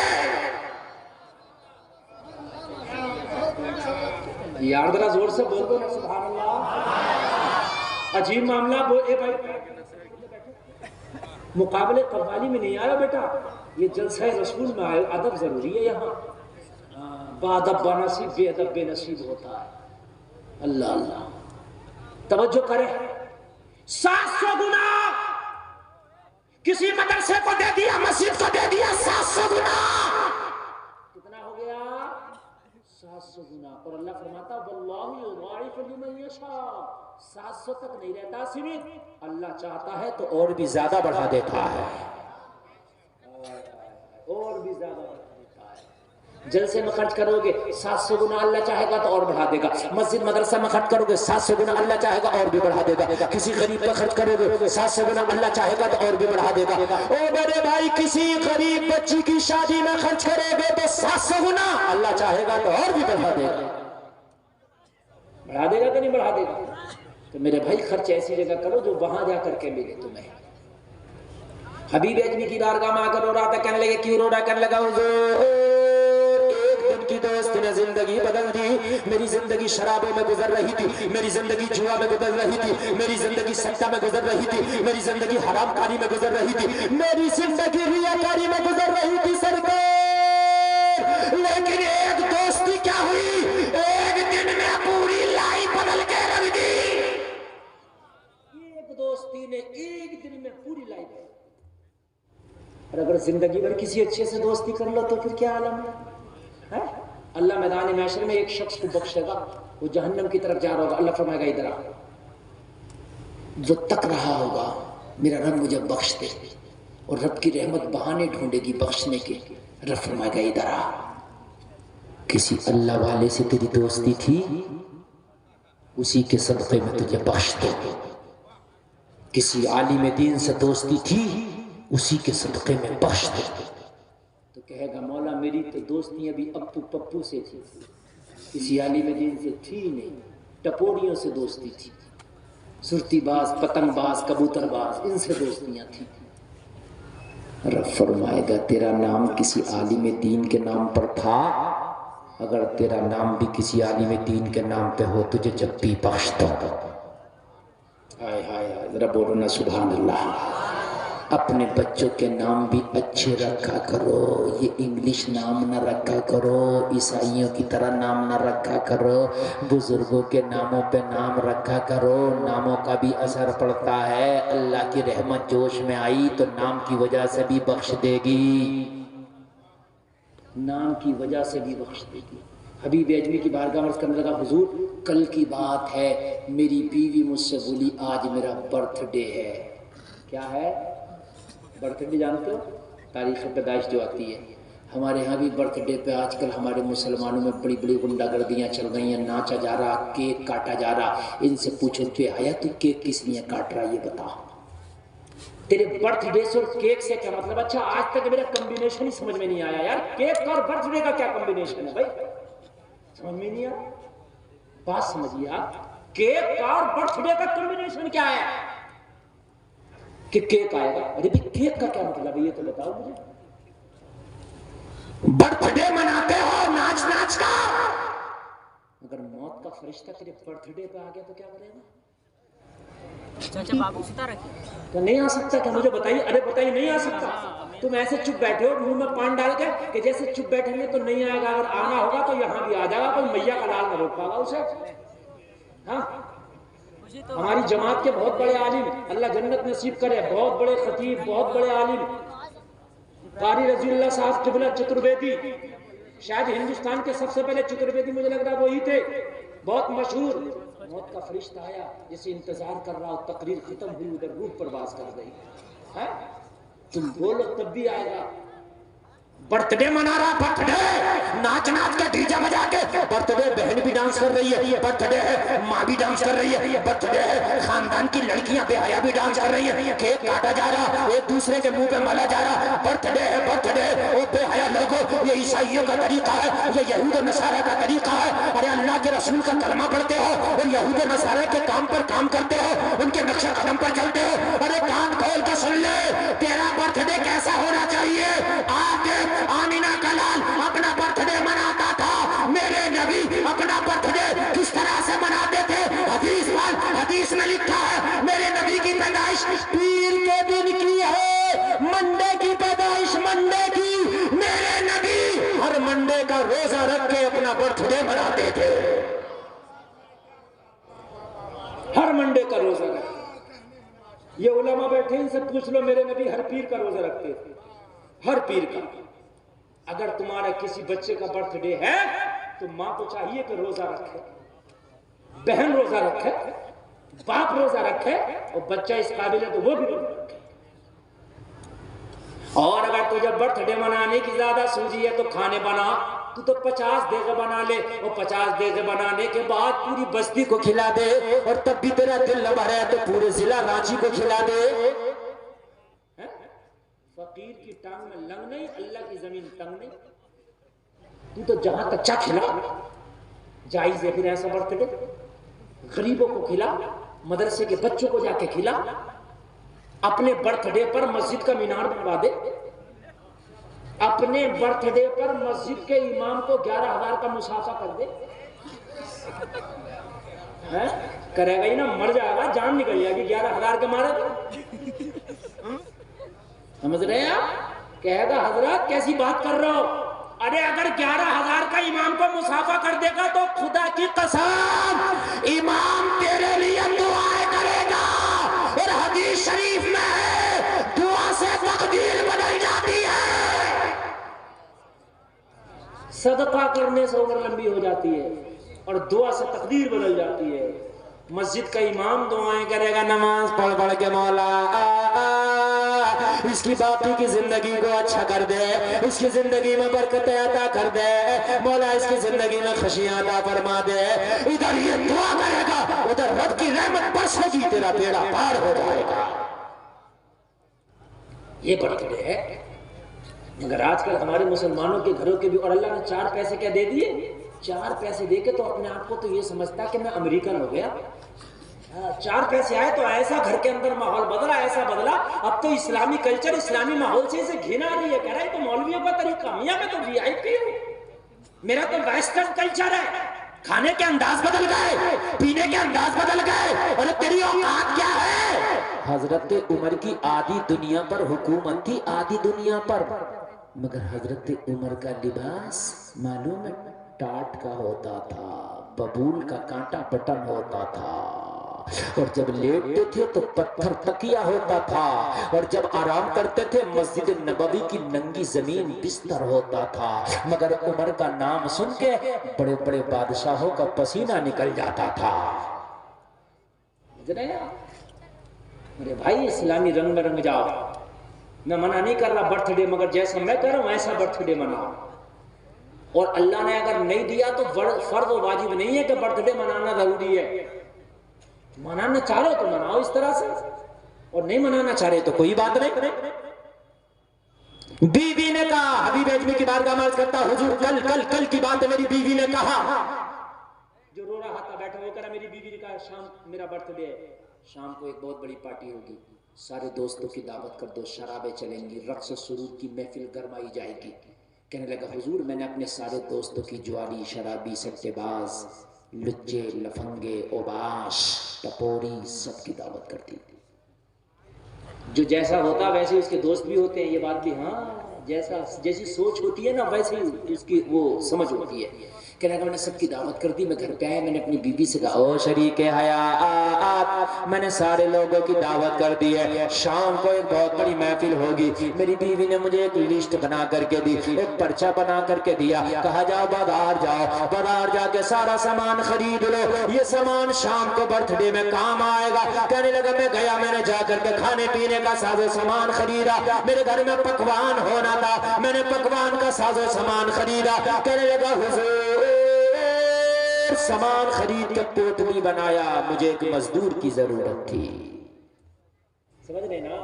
یار ذرا زور سے بول دو نا سبحان اللہ. عجیب معاملہ. اے بھائی مقابلے قوالی میں نہیں آیا بیٹا, یہ جلسہ رسول میں آئے. ادب ضروری ہے یہاں. بادب بنصیب بے ادب بے نصیب ہوتا ہے. اللہ اللہ توجہ کرے. 700 گنا کسی مدرسے کو دے دیا, مسجد کو دے دیا. 700 گنا کتنا ہو گیا؟ 700 گنا. اور اللہ فرماتا واللہ یضاعف لمن یشاء. 700 تک نہیں رہتا سمت, اللہ چاہتا ہے تو اور بھی زیادہ بڑھا دیتا ہے. اور بھی زیادہ بڑھا دیتا ہے. جلسے میں خرچ کرو گے 700 گنا اللہ چاہے گا تو اور بڑھا دے گا. مسجد مدرسہ میں خرچ کرو گے 700 گنا اللہ چاہے گا اور بھی بڑھا دے گا. کسی غریب پہ خرچ کرو گے 700 گنا اللہ چاہے گا تو اور بھی بڑھا دے گا. او میرے بھائی کسی غریب بچی کی شادی میں خرچ کرو گے تو 700 گنا اللہ چاہے گا تو اور بھی بڑھا دے گا. بڑھا دے گا کہ نہیں بڑھا دے گا؟ تو میرے بھائی خرچ ایسی جگہ کرو جو وہاں جا کر کے ملے تمہیں. حبیب اجمی کی بارگاہ میں آ کر رو رہا تھا. کہنے لگے کیوں رو رہا؟ کہنے لگا کی دوست نے زندگی بدل دی. میری زندگی شرابوں میں گزر رہی تھی, میری زندگی جوا میں گزر رہی تھی, میری زندگی سٹا میں گزر رہی تھی, میری زندگی حرام کاری میں گزر رہی تھی, میری زندگی ریاکاری میں گزر رہی تھی سرکار. لیکن ایک دوستی کیا ہوئی, ایک دن میں پوری لائف بدل کے رکھ دی. ایک دوستی نے ایک دن میں پوری لائف. اور اگر زندگی بھر کسی اچھے سے دوستی کر لو تو پھر کیا عالم ہے. اللہ میدان محشر میں ایک شخص کو بخشے گا, وہ جہنم کی طرف جا رہا ہوگا. اللہ فرمائے گا ادھر آ. جو تک رہا ہوگا میرا رب مجھے بخش دے, اور رب کی رحمت بہانے ڈھونڈے گی بخشنے کے. رب فرمائے گا ادھر آ. کسی اللہ والے سے تیری دوستی تھی, اسی کے صدقے میں تجھے بخش دے. کسی عالم دین سے دوستی تھی, اسی کے صدقے میں بخش دے. تو کہے گا مولا میری تو دوستی ابھی ابو پپو سے تھی, کسی عالم دین سے تھی نہیں. ٹپوڑیوں سے دوستی تھی, سرتی باز, پتنگ باز, کبوتر باز, ان سے دوستیاں تھیں. رب فرمائے گا تیرا نام کسی عالم دین کے نام پر تھا, اگر تیرا نام بھی کسی عالم دین کے نام پہ ہو تجھے جب بھی بخش دو. ہائے ہائے ہائے, ذرا بولو نا سبحان اللہ. اپنے بچوں کے نام بھی اچھے رکھا کرو, یہ انگلش نام نہ رکھا کرو, عیسائیوں کی طرح نام نہ رکھا کرو. بزرگوں کے ناموں پہ نام رکھا کرو, ناموں کا بھی اثر پڑتا ہے. اللہ کی رحمت جوش میں آئی تو نام کی وجہ سے بھی بخش دے گی, نام کی وجہ سے بھی بخش دے گی. حبیب اجمی کی بارگاہ میں کرنے لگا حضور کل کی بات ہے, میری بیوی مجھ سے بولی آج میرا برتھ ڈے ہے. کیا ہے برتھ ڈے؟ جانتے ہو تاریخ پیدائش جو آتی ہے. ہمارے ہاں بھی برتھ ڈے پہ آج کل ہمارے مسلمانوں میں بڑی بڑی غنڈہ گردیاں چل رہی ہیں, ناچا جا رہا, کیک کاٹا جا رہا. ان سے پوچھو کہ آیا تو کیک کس لیے کاٹ رہا, یہ بتا. تیرے برتھ ڈے سے اور کیک سے کیا مطلب؟ اچھا آج تک میرا کمبینیشن ہی سمجھ میں نہیں آیا یار, کیک اور برتھ ڈے کا کیا کمبینیشن ہے بھائی, سمجھ میں نہیں آیا. بات سمجھیے آپ, کیک اور برتھ ڈے کا کمبینیشن کیا ہے کہ کیک آئے گا. ارے بھی کیک کا کیا مطلب ہے یہ تو بتاؤ مجھے. برتھ ڈے مناتے ہو ناچ ناچ کا، اگر موت کا فرشتہ تیرے برتھ ڈے پہ آ گیا تو کیا کرے گا؟ چاچا بابو ستارہ کی تو نہیں آ سکتا کیا؟ مجھے بتائیے، ارے بتائیے نہیں آ سکتا؟ تم ایسے چپ بیٹھے ہو منہ میں پان ڈال کے کہ جیسے چپ بیٹھیں گے تو نہیں آئے گا، اگر آنا ہوگا تو یہاں بھی آ جائے گا، کوئی میاں کا لال نہ روک پائے گا اسے۔ ہاں، ہماری جماعت کے بہت بڑے عالم، اللہ جنت نصیب کرے، بہت بڑے خطیب، بہت بڑے عالم، قاری رضی اللہ صاحب قبلہ چترویدی، شاید ہندوستان کے سب سے پہلے چترویدی مجھے لگ رہا وہی تھے، بہت مشہور۔ موت کا فرشتہ آیا، جیسے انتظار کر رہا ہو، تقریر ختم ہوئی، ادھر روح پرواز کر گئی ہے، تم بولو تب بھی آئے گا۔ برتھ ڈے منا رہا، برتھ ڈے ناچ ناچ کے ڈی جے بجا کے، برتھ ڈے بہن بھی ڈانس کر رہی ہے، برتھ ڈے ہے ماں بھی ڈانس کر رہی ہے، برتھ ڈے ہے خاندان کی لڑکیاں بے حیا بھی ڈانس کر رہی ہیں، کیک کاٹا جا رہا، ایک دوسرے کے منہ پہ ملا جا رہا، برتھ ڈے ہے، برتھ ڈے ہے۔ او بے حیا لوگوں، یہ عیسائیوں کا طریقہ ہے، یہ یہود و نصارہ کا طریقہ ہے۔ ارے اللہ کے رسول کا کلمہ پڑھتے ہو اور یہود و نصارہ کے کام پر کام کرتے ہو، ان کے نقش قدم پر چلتے ہو۔ ارے کان کھول کے سن لے، تیرا برتھ ڈے کیسا ہونا چاہیے؟ آج آمینہ کا لال اپنا برتھ ڈے مناتا تھا، میرے نبی اپنا برتھ ڈے کس طرح سے مناتے تھے؟ حدیث میں لکھا ہے میرے نبی کی پیدائش پیر کے دن کی ہے، منڈے کی پیدائش منڈے کی، میرے نبی ہر منڈے کا روزہ رکھ کے اپنا برتھ ڈے مناتے تھے، ہر منڈے کا روزہ رکھتے۔ یہ علماء بیٹھے ان سے پوچھ لو، میرے نبی ہر پیر کا روزہ رکھتے تھے، ہر پیر کا۔ اگر تمہارا کسی بچے کا برتھ ڈے ہے تو ماں کو چاہیے کہ روزہ رکھے، بہن روزہ رکھے، باپ روزہ رکھے، اور بچہ اس قابل ہے تو وہ بھی روزہ رکھے۔ اور اگر تجھے برتھ ڈے منانے کی زیادہ سوجی ہے تو کھانے بنا، تو 50 دیگے بنا لے، اور 50 دیگے بنانے کے بعد پوری بستی کو کھلا دے، اور تب بھی تیرا دل نہ بھرے تو پورے ضلع رانچی کو کھلا دے۔ فقیر کی ٹانگ میں لنگ نہیں، اللہ کی زمین تنگ نہیں، تو جہاں کچا کھلا جائز ہے پھر ایسا برتھ ڈے؟ غریبوں کو کھلا، مدرسے کے بچوں کو جا کے کھلا، اپنے برتھ ڈے پر مسجد کا مینار بنوا دے، اپنے برتھ ڈے پر مسجد کے امام کو 11,000 کا مسافہ کر دے، کرے گا ہی نا، مر جائے گا، جان نکل جائے گی 11,000 کے مارے تو، سمجھ رہے ہیں آپ؟ کہے گا حضرات کیسی بات کر رہے ہو؟ ارے اگر 11,000 کا امام کو مسافہ کر دے گا تو خدا کی قسم امام تیرے لیے دعائیں کرے گا، اور حدیث شریف میں ہے دعا سے تقدیر بدل جاتی ہے، صدقہ کرنے سے عمر لمبی ہو جاتی ہے اور دعا سے تقدیر بدل جاتی ہے۔ مسجد کا امام دعائیں کرے گا، نماز پڑھ پڑھ کے مولا اس کی باقی کی زندگی کو اچھا کر دے، اس کی زندگی میں برکت عطا کر دے، مولا اس کی زندگی میں خوشیاں عطا فرما دے۔ ادھر یہ دعا کرے گا، ادھر رب کی رحمت برسے گی، تیرا بیڑا پار ہو جائے گا۔ یہ برتھ ڈے ہے۔ مگر آج کل ہمارے مسلمانوں کے گھروں کے بھی، اور اللہ نے 4 پیسے کیا دے دیے، 4 پیسے دے کے تو اپنے آپ کو تو یہ سمجھتا کہ میں امریکن ہو گیا۔ 4 پیسے آئے تو ایسا گھر کے اندر ماحول بدلا، ایسا بدلا، اب تو اسلامی کلچر، اسلامی ماحول سے اسے گھن آ رہی ہے، کہہ رہا ہے تو مولویوں کا طریقہ، میاں میں تو VIP ہوں، میرا تو ویسٹرن کلچر ہے، کھانے کے انداز بدل گئے، پینے کے انداز بدل گئے، اور تیری اوقات کیا ہے؟ حضرت عمر کی آدھی دنیا پر حکومت تھی، آدھی دنیا پر، مگر حضرت عمر کا لباس معلوم ہے ٹاٹ کا ہوتا تھا، ببول کا کانٹا بٹن ہوتا تھا، اور جب لیٹتے تھے تو پتھر تکیہ ہوتا تھا، اور جب آرام کرتے تھے مسجد نبوی کی ننگی زمین بستر ہوتا تھا، مگر عمر کا نام سن کے بڑے بڑے بادشاہوں کا پسینہ نکل جاتا تھا۔ میرے بھائی اسلامی رنگ میں رنگ جاؤ، میں منع نہیں کر رہا برتھ ڈے، مگر جیسا میں کر رہا ہوں ایسا برتھ ڈے مناؤ، اور اللہ نے اگر نہیں دیا تو فرض و واجب نہیں ہے کہ برتھ ڈے منانا ضروری ہے، منانا چاہ رہے تو مناؤ اس طرح سے، اور نہیں منانا چاہ رہے تو کوئی بات نہیں۔ بیوی نے کہا، حبیب اجمی کی بارگاہ میں عرض کرتا، حضور کل کی بات ہے، میری بیوی نے کہا، جو رو رہا تھا بیٹھا وہ کہا، میری بیوی نے کہا شام میرا برتھ ڈے ہے، شام کو ایک بہت بڑی پارٹی ہوگی، سارے دوستوں کی دعوت کر دو، شرابیں چلیں گی، رقص و سرور کی محفل گرمائی جائے گی، کہنے لگا حضور میں نے اپنے سارے دوستوں کی جواری، شرابی، سٹے باز، لچے، لفنگے، اوباش، ٹپوری سب کی دعوت کر دی. جو جیسا ہوتا ویسے اس کے دوست بھی ہوتے ہیں، یہ بات بھی ہاں جیسی سوچ ہوتی ہے نا ویسے ہی اس کی وہ سمجھ ہوتی ہے. کہنے لگا میں نے سب کی دعوت کر دی. میں گھر پہ آیا، میں نے اپنی بیوی سے کہا او شریک حیات، میں نے سارے لوگوں کی دعوت کر دی ہے، شام کو ایک بہت بڑی محفل ہوگی. میری بیوی نے مجھے ایک لسٹ بنا کر کے دی، ایک پرچہ بنا کر کے دیا، کہا جاؤ بازار جاؤ، بازار جا کے سارا سامان خرید لو، یہ سامان شام کو برتھ ڈے میں کام آئے گا. کہنے لگا میں گیا، میں نے جا کر کے کھانے پینے کا ساز و سامان خریدا. میرے گھر میں پکوان ہونا تھا، میں نے پکوان کا ساز و سامان خریدا. کہنے لگا حضور سامان خرید کے پوٹلی بنایا، مجھے ایک مزدور کی ضرورت تھی. سمجھ رہے نا؟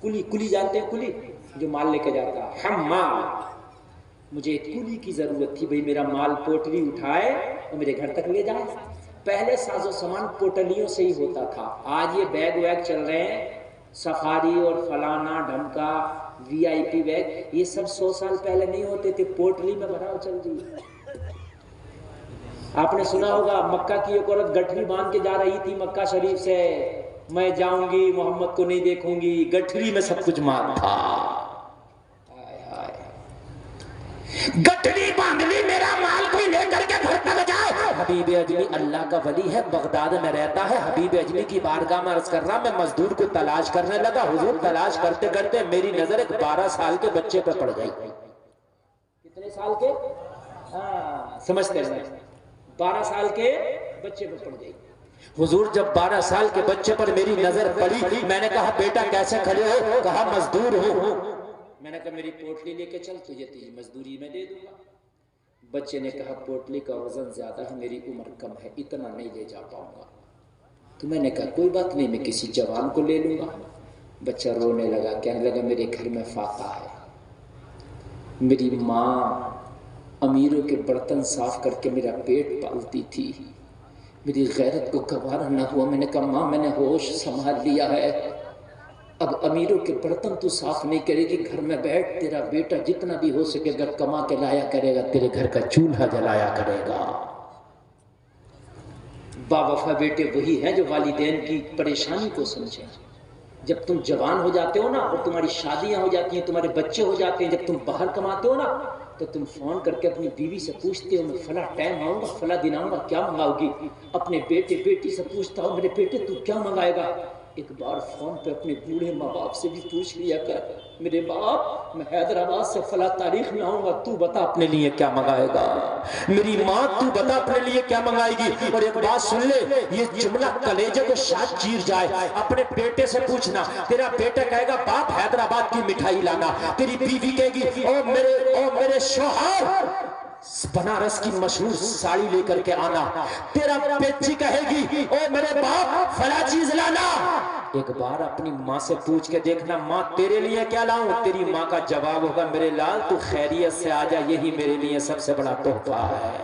کلی جانتے ہیں، کلی جو مال لے کے جاتا، حمال. مجھے ایک کلی کی ضرورت تھی، بھئی میرا مال پوٹلی اٹھائے اور میرے گھر تک لے جائے. پہلے ساز و سامان پوٹلیوں سے ہی ہوتا تھا. آج یہ بیگ ویگ چل رہے ہیں، سفاری اور فلانا ڈھمکا VIP بیگ، یہ سب 100 سال پہلے نہیں ہوتے تھے، پوٹلی میں بھرا چل رہی. آپ نے سنا ہوگا مکہ کی ایک عورت گٹھری باندھ کے جا رہی تھی مکہ شریف سے، میں جاؤں گی محمد کو نہیں دیکھوں گی، گٹھری میں سب کچھ مال تھا. گٹھری باندھ لی، میرا مال کوئی لے کر کے گھر تک جائے. حبیب اجلی اللہ کا ولی ہے، بغداد میں رہتا ہے. حبیب اجلی کی بارگاہ میں عرض کر رہا، میں مزدور کو تلاش کرنے لگا. حضور تلاش کرتے کرتے میری نظر ایک 12 سال کے بچے پہ پڑ گئی. کتنے سال کے؟ ہاں سمجھتے ہیں، 12 سال کے بچے پہ پڑ گئی. حضور جب 12 سال کے بچے پر میری نظر پڑی، میں نے کہا بیٹا کیسے کھڑے ہو؟ کہا مزدور ہوں. میں نے کہا میری پوٹلی لے کے چل، تجھے تیری مزدوری میں دے دوں گا. بچے نے کہا پوٹلی کا وزن زیادہ ہے، میری عمر کم ہے، اتنا نہیں لے جا پاؤں گا. تو میں نے کہا کوئی بات نہیں، میں کسی جوان کو لے لوں گا. بچہ رونے لگا، کہنے لگا میرے گھر میں فاقہ ہے، میری ماں امیروں کے برتن صاف کر کے میرا پیٹ پالتی تھی، میری غیرت کو گوارا نہ ہوا. میں نے کہا ماں میں نے ہوش سنبھال لیا ہے، اب امیروں کے برتن تو صاف نہیں کرے گی، گھر میں بیٹھ، تیرا بیٹا جتنا بھی ہو سکے اگر کما کے لایا کرے گا، تیرے گھر کا چولہا جلایا کرے گا. باوفا بیٹے وہی ہیں جو والدین کی پریشانی کو سمجھیں. جب تم جوان ہو جاتے ہو نا اور تمہاری شادیاں ہو جاتی ہیں، تمہارے بچے ہو جاتے ہیں، جب تم باہر کماتے ہو نا تو تم فون کر کے اپنی بیوی سے پوچھتے ہو میں فلاں ٹائم آؤں گا، فلاں دن آؤں گا، کیا منگاؤ گی؟ اپنے بیٹے بیٹی سے پوچھتا ہو میرے بیٹے تو کیا منگائے گا؟ ایک بار فون پہ اپنے بوڑھے ماں باپ سے بھی پوچھ لیا کر میرے باپ میں حیدرآباد سے فلاں تاریخ میں آؤں گا، تو بتا اپنے لیے کیا منگائے گا؟ میری ماں تو بتا اپنے لیے کیا منگائے گی؟ اور ایک بات سن لے، یہ جملہ کلیجے کو شاید چیر جائے. اپنے بیٹے سے پوچھنا، تیرا بیٹا کہے گا باپ حیدرآباد کی مٹھائی لانا، تیری بیوی کہے گی او میرے شوہر بنارس کی مشہور ساڑی لے کر کے آنا، تیرا بیٹی کہے گی او میرے باپ فلاں چیز لانا. ایک بار اپنی ماں سے پوچھ کے دیکھنا ماں تیرے لیے کیا لاؤں؟ تیری ماں کا جواب ہوگا میرے لال تو خیریت سے آ جا، یہی میرے لیے سب سے بڑا تحفہ ہے.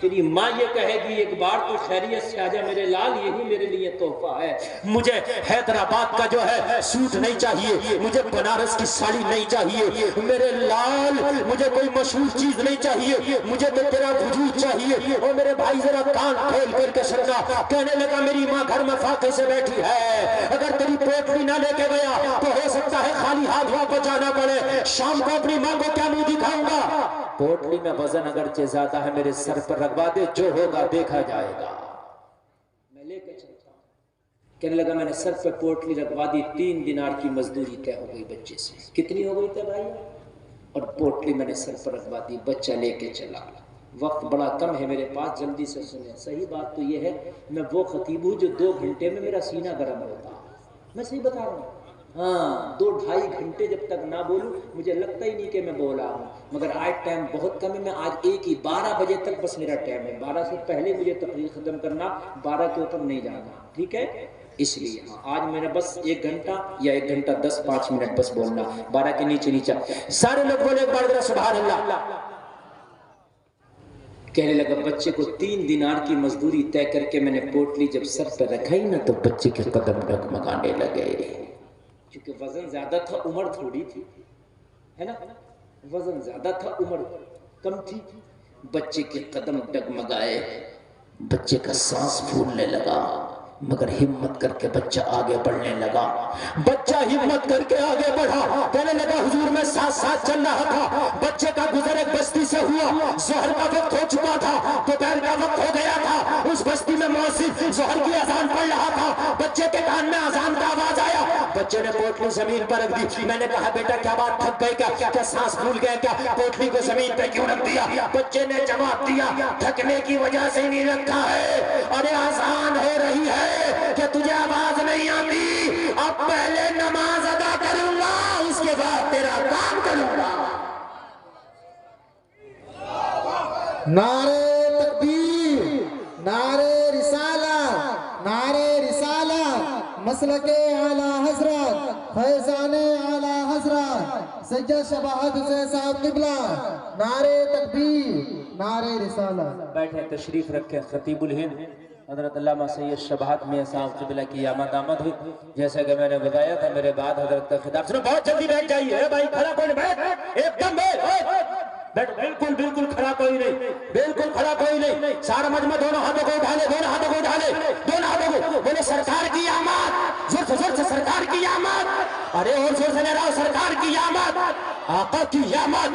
تیری ماں یہ کہے گی ایک بار تو خیریت سے آ جا میرے لال، یہی میرے لیے تحفہ ہے. مجھے حیدرآباد کا جو ہے سوٹ نہیں چاہیے، مجھے بنارس کی ساڑی نہیں چاہیے میرے لال، مجھے کوئی مشہور چیز نہیں چاہیے، مجھے تو تیرا وجود چاہیے. اور میرے بھائی ذرا کان کھول کر کے سننا. کہنے لگا میری ماں گھر میں فاقے سے بیٹھی ہے، اگر تیری پوٹلی نہ لے کے گیا تو ہو سکتا ہے خالی ہاتھ واپس جانا پڑے. شام کو اپنی ماں کو کیا منہ دکھاؤں گا؟ پوٹلی میں وزن اگرچہ زیادہ ہے، میرے سر پر رکھوا دے، جو ہوگا دیکھا جائے گا، میں لے کے چلتا ہوں. کہنے لگا میں نے سر پہ پوٹلی رکھوا دی، 3 دینار کی مزدوری طے ہو گئی بچے سے. کتنی ہو گئی طے بھائی؟ اور پوٹلی میں نے سر پر رکھوا دی، بچہ لے کے چلا. وقت بڑا کم ہے میرے پاس، جلدی سے سنیں. صحیح بات تو یہ ہے میں وہ خطیب ہوں جو 2 گھنٹے میں میرا سینہ گرم ہوتا، میں صحیح بتا رہا ہوں. ہاں 2-2.5 گھنٹے جب تک نہ بولوں مجھے لگتا ہی نہیں کہ میں بولا ہوں. مگر آج ٹائم بہت کم ہے، میں آج 12 بجے تک بس میرا ٹائم ہے. 12 سے پہلے مجھے تقریر ختم کرنا، 12 کے اوپر نہیں جانا، ٹھیک ہے؟ اس لیے آج میں نے بس 1 گھنٹہ یا 1 گھنٹہ 10-5 منٹ بس بولنا، 12 کے نیچے. سارے لوگ بولے ایک بار ذرا سبحان اللہ. کہنے لگا بچے کو 3 دینار کی مزدوری طے کر کے میں نے پوٹلی جب سر پہ رکھائی نا تو بچے کے قدم ڈگمگانے لگے، کیونکہ وزن زیادہ تھا، عمر تھوڑی تھی، ہے نا. وزن زیادہ تھا، عمر کم تھی. بچے کے قدم ڈگمگائے، بچے کا سانس پھولنے لگا، مگر ہمت کر کے بچہ آگے بڑھنے لگا. بچہ ہمت کر کے آگے بڑھا، کہنے لگا حضور میں ساتھ ساتھ چل رہا تھا. بچے کا گزر ایک بستی سے ہوا، ظہر کا وقت ہو چکا تھا، دوپہر کا وقت ہو گیا تھا. اس بستی میں مؤذن ظہر کی اذان پڑھ رہا تھا. بچے کے کان میں اذان کا آواز آیا. بچے نے پوٹلی زمین پر رکھ دی. میں نے کہا بیٹا کیا بات، تھک گئے کیا سانس پھول گئے کیا، پوٹلی کو زمین پہ کیوں رکھ دیا؟ بچے نے جواب دیا تھکنے کی وجہ سے نہیں رکھا ہے، ارے اذان ہو رہی ہے کہ تجھے آواز نہیں آتی. اب پہلے نماز ادا کروں گا، اس کے بعد تیرا کام کروں گا. نعرے تکبیر، نعرے رسالت، نعرے رسالت، مسلک اعلی حضرت فیضان اعلی حضرت سید شباہت حسین صاحب قبلہ. نعرے تکبیر، نعرے رسالت. بیٹھے تشریف رکھے. خطیب الہند حضرت علامہ سید شباہت میاں صاحب قبلہ کی آمد ہوئی. جیسا کہ میں نے بتایا تھا میرے بعد حضرت کا خطاب سنو. بہت جلدی بیٹھ جائیے بھائی، کھڑا کوئی نہیں، بیٹھ ایک دم بیٹھ. بالکل کھڑا کوئی نہیں، بالکل کھڑا کوئی نہیں. سارا مجمع دونوں ہاتھوں کو اٹھا لے، دونوں ہاتھوں کو اٹھا لے، دونوں ہاتھوں کو. بولے سرکار کی آمد، زور سے سرکار کی آمد. ارے اور زور سے لے رہا ہوں، سرکار کی آمد، آقا کی آمد،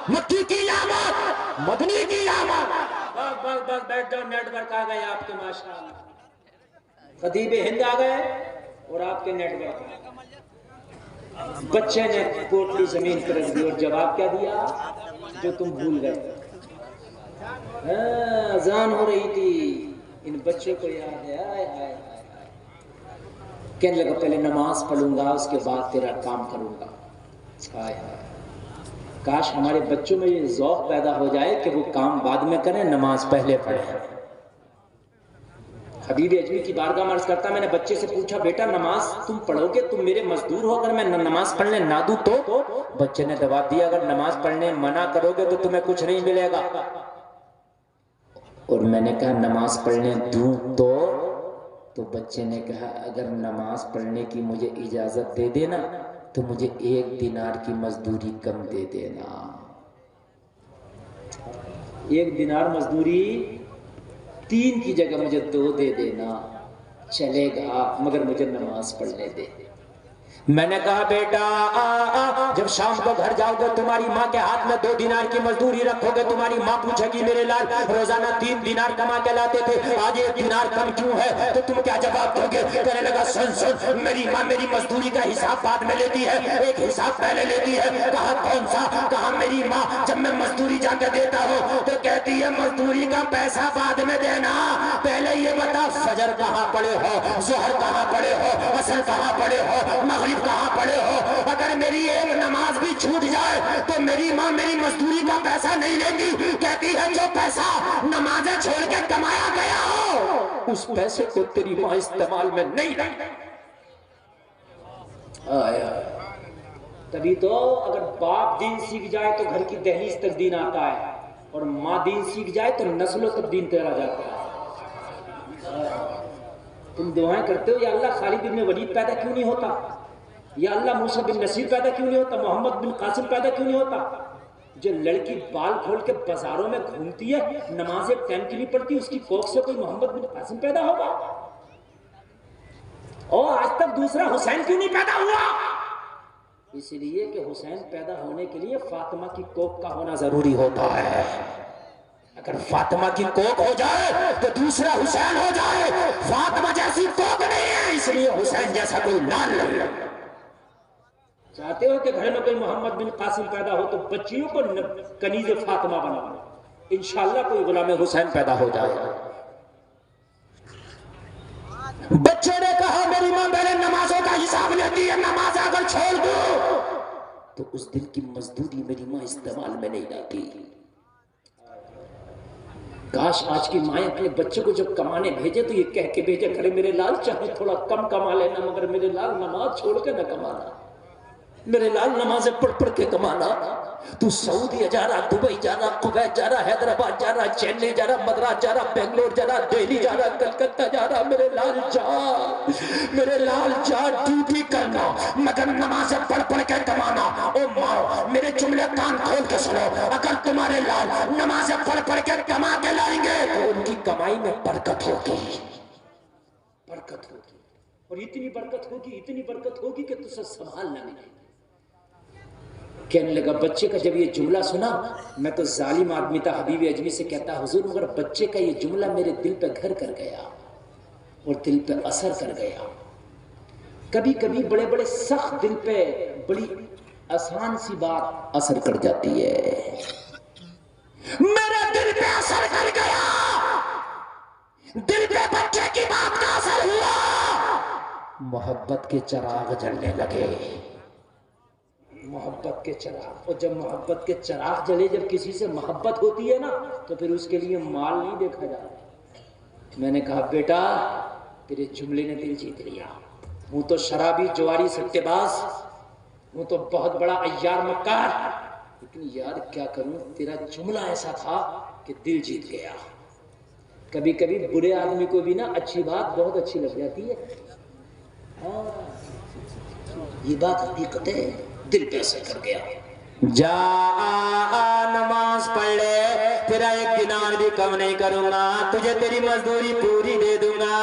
مکی کی آمد، مدنی کی آمد. بس بیٹھ جاؤ. نیٹ ورک آ گئے آپ کے ماشاءاللہ. خطیب ہند آ گئے اور آپ کے نیٹ ورک آ گئے. بچے نے پوٹلی زمین پر رکھ دی اور جواب کیا دیا جو تم بھول گئے. اذان ہو رہی تھی، ان بچوں کو یاد ہے. کہنے لگا پہلے نماز پڑھوں گا، اس کے بعد تیرا کام کروں گا. کاش ہمارے بچوں میں یہ ذوق پیدا ہو جائے کہ وہ کام بعد میں کریں، نماز پہلے پڑھیں. حبیب اجمی کی بارگاہ میں عرض کرتا، میں نے بچے سے پوچھا بیٹا نماز تم پڑھو گے، تم میرے مزدور ہو، اگر میں نماز پڑھنے نہ دوں تو؟ بچے نے جواب دیا اگر نماز پڑھنے منع کرو گے تو تمہیں کچھ نہیں ملے گا. اور میں نے کہا نماز پڑھنے دوں تو بچے نے کہا اگر نماز پڑھنے کی مجھے اجازت دے دینا تو مجھے 1 دینار کی مزدوری کم دے دینا. 1 دینار مزدوری 3 کی جگہ مجھے 2 دے دینا، چلے گا مگر مجھے نماز پڑھنے دے. میں نے کہا بیٹا جب شام کو گھر جاؤ گے تمہاری ماں کے ہاتھ میں 2 دینار کی مزدوری رکھو گے، تمہاری ماں پوچھے گی میرے لال روزانہ 3 دینار کما کے لاتے تھے، آج 1 دینار کم کیوں ہے؟ تو تم کیا جواب دو گے؟ کہنے لگا سن میری ماں میری مزدوری کا حساب بعد میں لیتی ہے، ایک حساب پہلے لیتی ہے. کہا کون سا؟ کہا میری ماں جب میں مزدوری جا کے دیتا ہوں تو کہتی ہے مزدوری کا پیسہ بعد میں دینا، پہلے یہ بتا فجر کہاں پڑے ہو، ظہر کہاں پڑے ہو، عصر کہاں پڑے ہو، مغرب کہاں پڑے ہو. اگر میری ایک نماز بھی چھوٹ جائے تو میری ماں میری مزدوری کا پیسہ نہیں لے گی. کہتی ہے جو پیسہ نمازیں چھوڑ کے کمایا گیا ہو اس پیسے کو تیری ماں استعمال میں نہیں لے. تبھی تو اگر باپ دین سیکھ جائے تو گھر کی دہلیز تک دین آتا ہے، اور ماں دین سیکھ جائے تو نسلوں تک دین تیرا جاتا ہے. تم دعائیں کرتے ہو یا اللہ خالد بن ولید پیدا کیوں نہیں ہوتا، یا اللہ موسیٰ بن نصیر پیدا کیوں نہیں ہوتا، محمد بن قاسم پیدا کیوں نہیں ہوتا. جو لڑکی بال کھول کے بازاروں میں گھومتی ہے، نماز ایک ٹائم کی نہیں پڑتی، اس کی کوکھ سے کوئی محمد بن قاسم پیدا ہوگا؟ اور آج تک دوسرا حسین کیوں نہیں پیدا ہوا؟ اس لیے کہ حسین پیدا ہونے کے لیے فاطمہ کی کوکھ کا ہونا ضروری ہوتا ہے. اگر فاطمہ کی کوکھ ہو جائے تو دوسرا حسین ہو جائے. فاطمہ جیسی کوکھ نہیں ہے، اس لیے حسین جیسا کوئی لال نہیں. چاہتے ہو کہ گھر میں کوئی محمد بن قاسم پیدا ہو تو بچیوں کو کنیز فاطمہ بنا دو، انشاءاللہ کوئی غلام حسین پیدا ہو جائے گا. بچے نے کہا میری ماں میرے نمازوں کا حساب لیتی ہے، نماز اگر چھوڑ دو تو اس دن کی مزدوری میری ماں استعمال میں نہیں لاتی. کاش آج کی مائیں اپنے بچے کو جب کمانے بھیجے تو یہ کہہ کے بھیجے کرے میرے لال چاہے تھوڑا کم کما لینا مگر میرے لال نماز چھوڑ کے نہ کمانا، میرے لال نمازیں پڑھ کے کمانا. تو سعودی جا رہا، دبئی جا رہا، کویت جا رہا، حیدرآباد جا رہا، چینئی جا رہا، مدراس جا رہا، بنگلور جا رہا، دہلی جا رہا، کلکتہ جا رہا، میرے لال جا، میرے لال جا ڈیوٹی کرنا مگر نمازیں پڑھ کے کمانا. او ماں میرے جملے کان کھول کے سنو، اگر تمہارے لال نمازیں پڑھ پڑھ کے کما کے لائیں گے تو ان کی کمائی میں برکت ہوگی، برکت ہوگی، اور اتنی برکت ہوگی کہ تجھے سنبھال نہ ملے۔ کہنے لگا بچے کا جب یہ جملہ سنا، میں تو ظالم آدمی تھا، حبیب اجمی سے کہتا حضور مگر بچے کا یہ جملہ میرے دل پہ گھر کر گیا اور دل پہ اثر کر گیا۔ کبھی کبھی بڑے بڑے سخت دل پہ بڑی آسان سی بات اثر کر جاتی ہے۔ میرے دل پہ اثر کر گیا، دل پہ بچے کی بات کا اثر ہوا، محبت کے چراغ جلنے لگے، محبت کے چراغ۔ اور جب محبت کے چراغ جلے، جب کسی سے محبت ہوتی ہے نا تو پھر اس کے لیے مال نہیں دیکھا جاتا۔ میں نے کہا بیٹا تیرے جملے نے دل جیت لیا، ہوں تو شرابی، جواری، سٹے باز، ہوں تو بہت بڑا عیار مکار، لیکن یار کیا کروں، تیرا جملہ ایسا تھا کہ دل جیت گیا۔ کبھی کبھی برے آدمی کو بھی نا اچھی بات بہت اچھی لگ جاتی ہے، یہ بات حقیقت ہے، دل پہ اثر کر گیا۔ جا نماز پڑھ لے، تیرا ایک دینار بھی کم نہیں کروں گا، تجھے تیری مزدوری پوری دے دوں گا،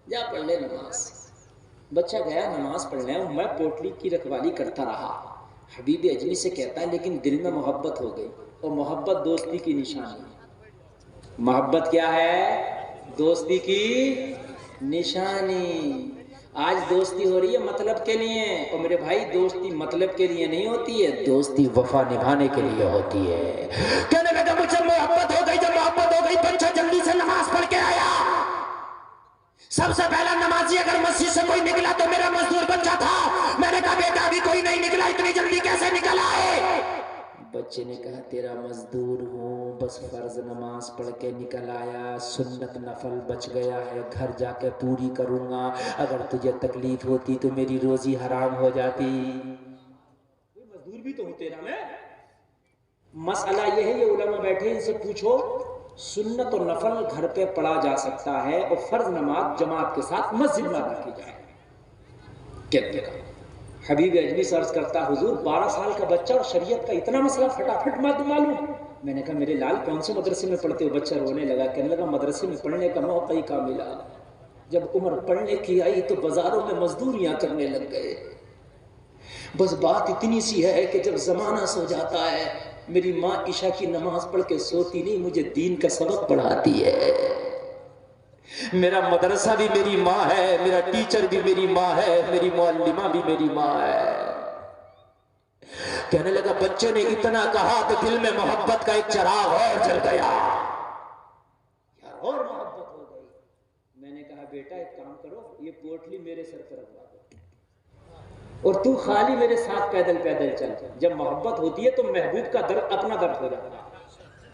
جا پڑھ لے نماز۔ بچہ گیا نماز پڑھنے، میں پوٹلی کی رکھوالی کرتا رہا۔ حبیب اجمی سے کہتا ہے لیکن دل میں محبت ہو گئی، اور محبت دوستی کی نشانی ہے۔ محبت کیا ہے؟ دوستی کی نشانی۔ آج دوستی ہو رہی ہے مطلب کے لیے، اور میرے بھائی دوستی مطلب کے لیے نہیں ہوتی ہے، دوستی وفا نبھانے کے لیے ہوتی ہے۔ کہنے لگا مجھے محبت ہو گئی، جب محبت ہو گئی بچہ جلدی سے نماز پڑھ کے آیا۔ سب سے پہلا نمازی اگر مسجد سے کوئی نکلا تو میرا مزدور بچہ تھا۔ میں نے کہا بیٹا ابھی کوئی نہیں نکلا، اتنی جلدی کیسے نکل آئے؟ بچے نے کہا تیرا مزدور ہوں، بس فرض نماز پڑھ کے نکل آیا، سنت نفل بچ گیا ہے، گھر جا کے پوری کروں گا، اگر تجھے تکلیف ہوتی تو میری روزی حرام ہو جاتی۔ مزدور بھی تو ہوں تیرا میں۔ مسئلہ یہ ہے، یہ علماء بیٹھے ان سے پوچھو، سنت اور نفل گھر پہ پڑھا جا سکتا ہے اور فرض نماز جماعت کے ساتھ مسجد میں ادا کی جائے، کہتے ہیں۔ حبیب اجمی سے عرض کرتا حضور 12 سال کا بچہ اور شریعت کا اتنا مسئلہ فٹافٹ معلوم۔ میں نے کہا میرے لال کون سے مدرسے میں پڑھتے ہو؟ بچہ رونے لگا، کہنے لگا مدرسے میں پڑھنے کا موقع ہی کہاں ملا، جب عمر پڑھنے کی آئی تو بازاروں میں مزدوریاں کرنے لگ گئے۔ بس بات اتنی سی ہے کہ جب زمانہ سو جاتا ہے، میری ماں عشاء کی نماز پڑھ کے سوتی نہیں، مجھے دین کا سبق پڑھاتی ہے۔ میرا مدرسہ بھی میری ماں ہے، میرا ٹیچر بھی میری ماں ہے، میری معلمہ بھی میری ماں ہے۔ کہنے لگا بچے نے اتنا کہا تو دل میں محبت کا ایک چراغ اور جل گیا، یار اور محبت ہو گئی۔ میں نے کہا بیٹا ایک کام کرو، یہ پوٹلی میرے سر پر رکھوا دو اور تو خالی میرے ساتھ پیدل پیدل چل۔ جب محبت ہوتی ہے تو محبوب کا درد اپنا درد ہو جاتا ہے،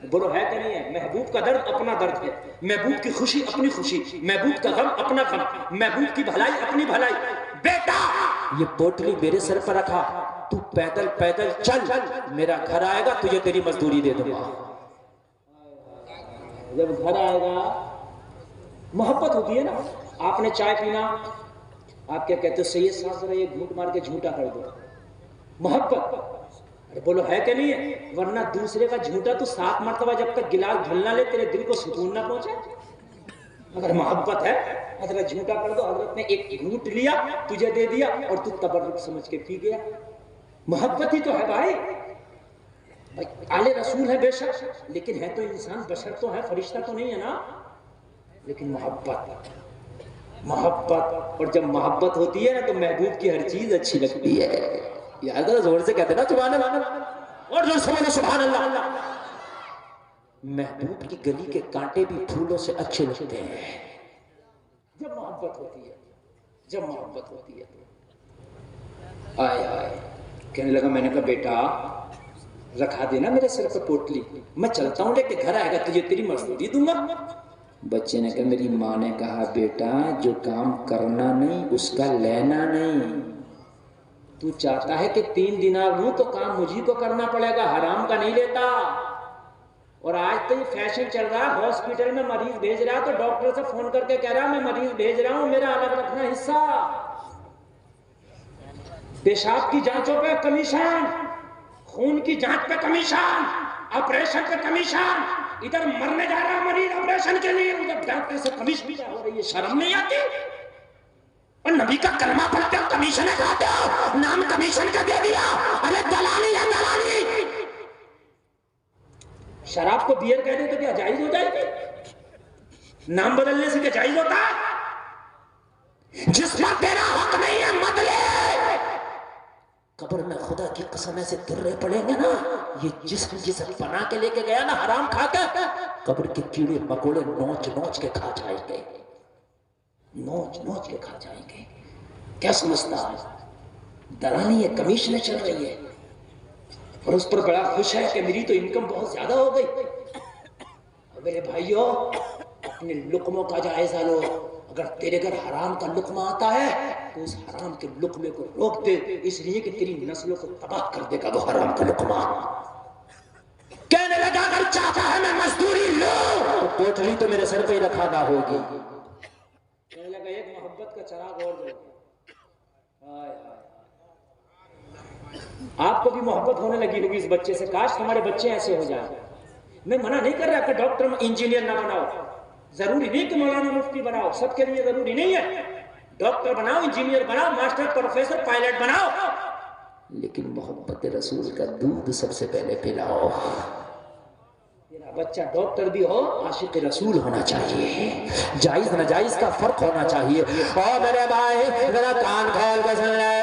بولو ہے کہ نہیں ہے؟ محبوب کا درد اپنا درد ہے، محبوب کی خوشی اپنی خوشی، محبوب کا غم اپنا غم، محبوب کی بھلائی اپنی بھلائی۔ بیٹا یہ پوٹلی میرے سر پر رکھا، تو پیدل پیدل چل، میرا گھر آئے گا تجھے تیری مزدوری دے دوں گا۔ جب گھر آئے گا، محبت ہوتی ہے نا۔ آپ نے چائے پینا، آپ کیا کہتے ہو سید صاحب ذرا یہ گھونٹ مار کے جھوٹا کر دو، محبت۔ ارے بولو ہے کہ نہیں ہے؟ ورنہ دوسرے کا جھوٹا تو 7 مرتبہ جب تک گلاس دھل نہ لے تیرے دل کو سکون نہ پہنچے۔ اگر محبت ہے حضرت جھوٹا کر دو، حضرت نے ایک گھونٹ لیا تجھے دے دیا اور تو تبرک سمجھ کے پی گیا۔ محبت ہی تو ہے بھائی۔ آلے رسول ہے بے شک، لیکن ہے تو انسان، بشر تو ہے، فرشتہ تو نہیں ہے نا۔ لیکن محبت، محبت، اور جب محبت ہوتی ہے نا تو محبوب کی ہر چیز اچھی لگتی ہے۔ یار ذرا زور سے کہتے نا سبحان اللہ، اور زور سے بولو سبحان اللہ۔ محبوب کی گلی کے کانٹے بھی پھولوں سے اچھے لگتے ہیں جب محبت ہوتی ہے، جب محبت ہوتی ہے۔ آئے آئے کہنے لگا، میں نے کہا بیٹا رکھا دینا میرے سر پر پوٹلی، میں چلتا ہوں لے کے گھر آئے گا تجھے تیری مزدوری دوں گا۔ بچے نے کہا، میری ماں نے کہا بیٹا جو کام کرنا نہیں اس کا لینا نہیں، تو چاہتا ہے کہ 3 دینار لوں تو کام مجھے کو کرنا پڑے گا، حرام کا نہیں لیتا۔ اور آج تو یہ فیشن چل رہا ہے، ہاسپٹل میں مریض بھیج رہا تو ڈاکٹر سے فون کر کے کہہ رہا میں مریض بھیج رہا ہوں، میرا الگ رکھنا حصہ۔ پیشاب کی جانچوں پہ کمیشن، خون کی جانچ پہ کمیشن، آپریشن پہ کمیشن، ادھر مرنے جا رہا مریض آپریشن کے لیے، ادھر ڈاکٹر سے کمیشن ہو رہی ہے، شرم نہیں آتی؟ اور نبی کا کلمہ پڑھتے ہو کمیشن کھاتے ہو، نام کمیشن کا دے دیا، ارے دلالی ہے دلالی۔ شراب کو بیئر کہہ دے تو کیا جائز ہو جائے گی؟ نام بدلنے سے کیا جائز ہوتا ہے؟ جس پر تیرا حق نہیں ہے مت لے۔ قبر میں خدا کی قسم ایسے درے پڑیں گے نا، یہ جسم بنا کے لے کے گیا نا حرام کھا کے، قبر کے کیڑے مکوڑے نوچ نوچ کے کھا جائیں گے، نوچ نوچ کے کھا جائیں گے۔ کیا سمجھتا ہے؟ دلالی ہے، کمیشنیں چل رہی ہے، اور اس پر بڑا خوش ہے کہ میری تو انکم بہت زیادہ ہو گئی۔ میرے بھائیوں، اپنے لقموں کا جائزہ لو، اگر تیرے گھر حرام کا لقمہ آتا ہے تو اس حرام کے لقمے کو روک دے، اس لیے کہ تیری نسلوں کو تباہ کر دے گا وہ حرام کا لقمہ۔ کہنے لگا اگر چاہتا ہے میں مزدوری لوں تو کوٹلی تو میرے سر پہ ہی رکھانا ہوگی۔ کہنے لگا ایک محبت کا چراغ اور جل گیا۔ آپ کو بھی محبت ہونے لگی ہوگی اس بچے سے، کاش تمہارے بچے ایسے ہو جائیں۔ میں منع نہیں کر رہا کہ ڈاکٹر انجینئر نہ بناؤ، ضروری نہیں کہ مولانا مفتی بناؤ، سب کے لیے ضروری نہیں ہے۔ ڈاکٹر بناؤ، انجینئر بناؤ، ماسٹر، پروفیسر، پائلٹ بناؤ، لیکن محبت رسول کا دودھ سب سے پہلے پلاؤ۔ میرا بچہ ڈاکٹر بھی ہو، عاشق رسول ہونا چاہیے، جائز ناجائز کا فرق ہونا چاہیے۔ اور میرے بھائی ذرا کان کھول کے سن لے،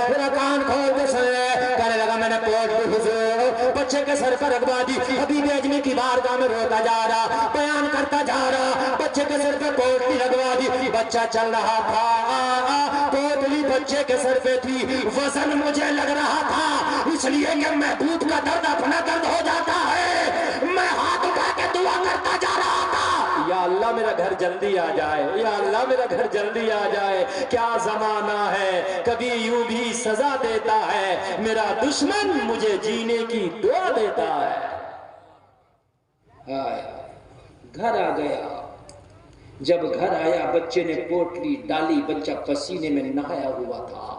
ذرا کان کھول کے سن لے۔ کہنے لگا میں نے پوٹلی حضور بچے کے سر پر رکھوا دی، حبیب اجمی کی بارگاہ میں روتا جا رہا، بیان کرتا جا رہا، بچے کے سر پہ پوٹلی لگوا دی، بچہ چل رہا تھا، پوٹلی بچے کے سر پہ تھی، وزن مجھے لگ رہا تھا، اس لیے کہ محبوب کا درد اپنا درد ہو جاتا ہے، میں ہاتھ اٹھا کے دعا کرتا جا رہا تھا، یا اللہ میرا گھر جلدی آ جائے، یا اللہ میرا گھر جلدی آ جائے۔ کیا زمانہ ہے، کبھی یوں بھی سزا دیتا ہے، میرا دشمن مجھے جینے کی دعا دیتا ہے۔ گھر آ گیا، جب گھر آیا بچے نے پوٹلی ڈالی، بچہ پسینے میں نہایا ہوا تھا۔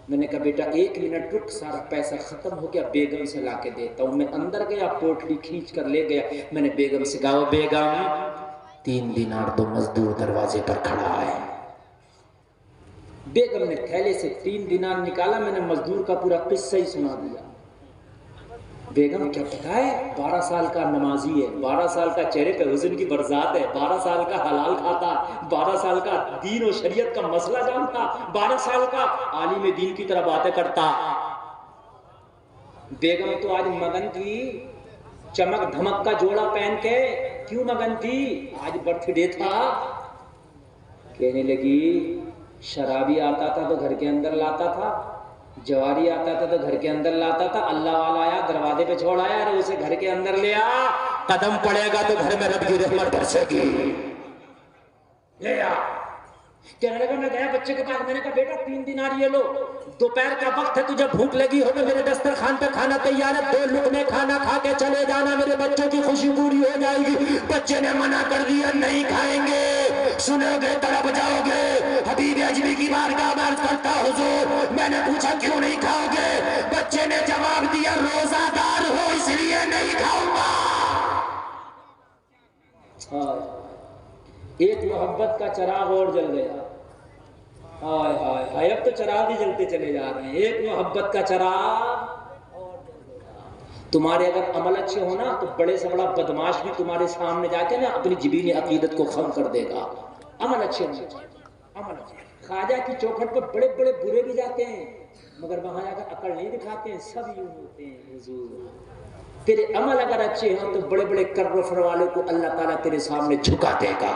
میں نے کہا بیٹا 1 منٹ رک، سارا پیسہ ختم ہو گیا، بیگم سے لا کے دیتا ہوں۔ میں اندر گیا، پوٹلی کھینچ کر لے گیا، میں نے بیگم سے کہا بیگم 3 دینار تو مزدور دروازے پر کھڑا ہے۔ بیگم نے تھیلے سے 3 دینار نکالا، میں نے مزدور کا پورا قصہ ہی سنا دیا۔ بیگم کیا پتا ہے 12 سال کا نمازی ہے، 12 سال کا چہرے پہ حزن کی برسات ہے، 12 سال کا حلال کھاتا، 12 سال کا دین و شریعت کا مسئلہ جانتا، 12 سال کا عالم دین کی طرح باتیں کرتا۔ بیگم تو آج مگن تھی، چمک دھمک کا جوڑا پہن کے۔ کیوں مگن تھی؟ آج برتھ ڈے تھا۔ کہنے لگی شرابی آتا تھا تو گھر کے اندر لاتا تھا، جواری آتا تھا تو گھر کے اندر لاتا تھا، اللہ والا آیا دروازے پہ چھوڑ آیا، ارے اسے گھر کے اندر لے آ، قدم پڑے گا تو گھر میں رب کی رحمت برسے گی، لے آ۔ کہنے لگا میں گیا بچے کے پاس، میں نے کہا بیٹا 3 دینار یہ لو، دوپہر کا وقت ہے، تجھے بھوک لگی ہو تو میرے دسترخوان پہ کھانا تیار ہے، 2 لقمے کھانا کھا کے چلے جانا، میرے بچوں کی خوشی پوری ہو جائے گی۔ بچے نے منع کر دیا، نہیں کھائیں گے، سنو گے تڑپ جاؤ گے۔ حبیب اجمی کی بارگاہ میں عرض کرتا حضور، میں نے پوچھا کیوں نہیں کھاؤ گے؟ بچے نے جواب دیا روزہ دار ہو اس لیے نہیں کھاؤں گا۔ ایک محبت کا چراغ اور جل گیا۔ ہائے ہائے ہائے، اب تو چراغ ہی جلتے چلے جا رہے ہیں، ایک محبت کا چراغ اور جل گیا۔ تمہارے اگر عمل اچھے ہونا تو بڑے سے بڑا بدماش بھی تمہارے سامنے جا کے نا اپنی جبین عقیدت کو خم کر دے گا۔ عمل اچھے ہونے چاہیے، عمل اچھے۔ خواجہ کی چوکھٹ پر بڑے بڑے برے بھی جاتے ہیں، مگر وہاں جا کر عقل نہیں دکھاتے ہیں، سب یوں ہوتے ہیں حضور۔ تیرے عمل اگر اچھے ہوں تو بڑے بڑے کر و فر والوں کو اللہ تعالیٰ تیرے سامنے جھکا دے گا۔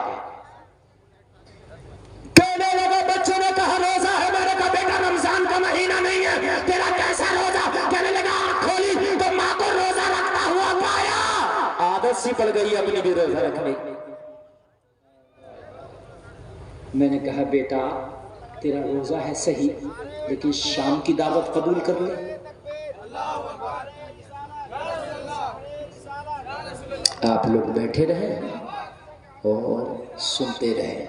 کہنے لگا بچوں نے کہا روزہ ہے، میں نے کہا بیٹا رمضان کا مہینہ نہیں ہے، تیرا کیسا روزہ؟ کہنے لگا آنکھ کھولی تو ماں کو روزہ رکھتا ہوا پایا، عادت سی پڑ گئی اپنی بھی روزہ رکھنے۔ میں نے کہا بیٹا تیرا روزہ ہے صحیح، لیکن شام کی دعوت قبول کر لے۔ آپ لوگ بیٹھے رہے اور سنتے رہے۔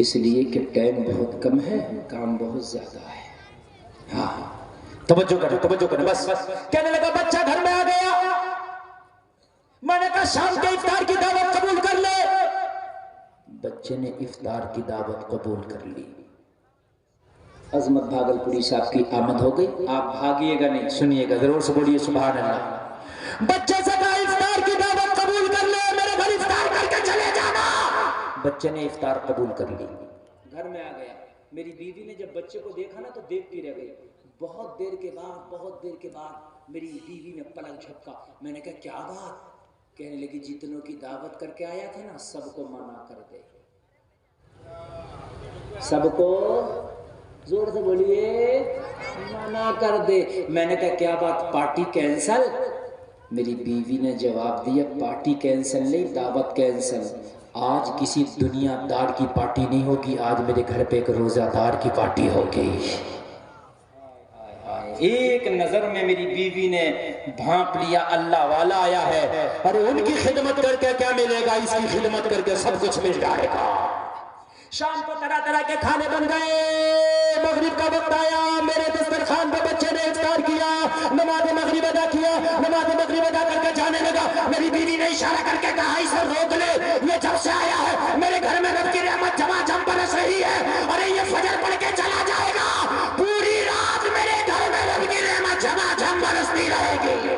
اس لیے کہ ٹائم بہت کم ہے، کام بہت زیادہ ہے۔ ہاں توجہ کریں بس۔ کہنے لگا بچہ گھر میں آ گیا، میں نے کہا شام کے افطار کی دعوت قبول کر لے۔ بچے نے افطار کی دعوت قبول کر لی۔ عظمت بھاگلپوری صاحب کی آمد ہو گئی۔ آپ بھاگیے گا نہیں، سنیے گا، ضرور سے بولیے سبحان اللہ۔ بچے سے کہا افطار کی دعوت قبول کر لے، میرے گھر افطار کر کے چلے جانا۔ بچے نے افطار قبول کر لی، گھر میں آ گیا۔ میری بیوی نے جب بچے کو دیکھا نا تو دیکھتی رہ گئی۔ بہت دیر کے بعد میری بیوی نے پلک جھپکا۔ میں نے کہا کیا بات؟ کہنے لگی جتنوں کی دعوت کر کے آیا تھا نا سب کو منع کر دے۔ سب کو زور سے بولیے منع کر دے۔ میں نے کہا کیا بات، پارٹی کینسل؟ میری بیوی نے جواب دیا پارٹی کینسل نہیں، دعوت کینسل۔ آج کسی دنیا دار کی پارٹی نہیں ہوگی، آج میرے گھر پہ ایک روزہ دار کی پارٹی ہوگی۔ ایک نظر میں میری بیوی نے بھانپ لیا اللہ والا آیا ہے، اور ان کی خدمت کر کے کیا ملے گا، اس کی خدمت کر کے سب کچھ مل جائے گا۔ شام کو طرح طرح کے کھانے بن گئے، مغرب کا وقت آیا، میرے دسترخوان پہ بچے نے افطار کیا، نماز مغرب ادا کیا، نماز مغرب ادا کر کے جانے لگا۔ میری بیوی نے اشارہ کر کے کہا اسے روک لے، یہ جب سے آیا ہے میرے گھر میں رب کی رحمت جھما جھم برس رہی ہے، ارے یہ فجر پڑھ کے چلا جائے گا، پوری رات میرے گھر میں رب کی رحمت جھما جھم برستی رہے گی۔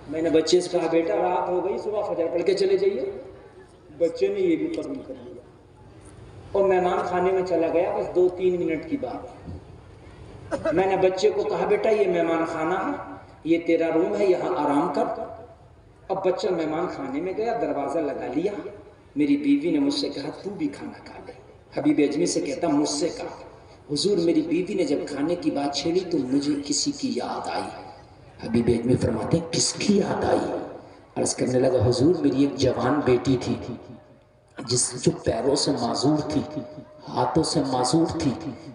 میں نے بچے سے کہا بیٹا رات ہو گئی، صبح فجر پڑھ کے چلے جائیے۔ بچے نے یہ بھی قبول کر لیا اور مہمان خانے میں چلا گیا۔ بس 2-3 منٹ کی بات، میں نے بچے کو کہا بیٹا یہ مہمان خانہ ہے، یہ تیرا روم ہے، یہاں آرام کر۔ اب بچہ مہمان خانے میں گیا، دروازہ لگا لیا۔ میری بیوی نے مجھ سے کہا تو بھی کھانا کھا لے۔ حبیب اجمی سے کہتا مجھ سے کہا حضور میری بیوی نے جب کھانے کی بات چھیڑی تو مجھے کسی کی یاد آئی۔ حبیب اجمی فرماتے ہیں کس کی یاد آئی؟ عرض کرنے لگا حضور میری ایک جوان بیٹی تھی جو پیروں سے معذور تھی، ہاتھوں سے معذور تھی،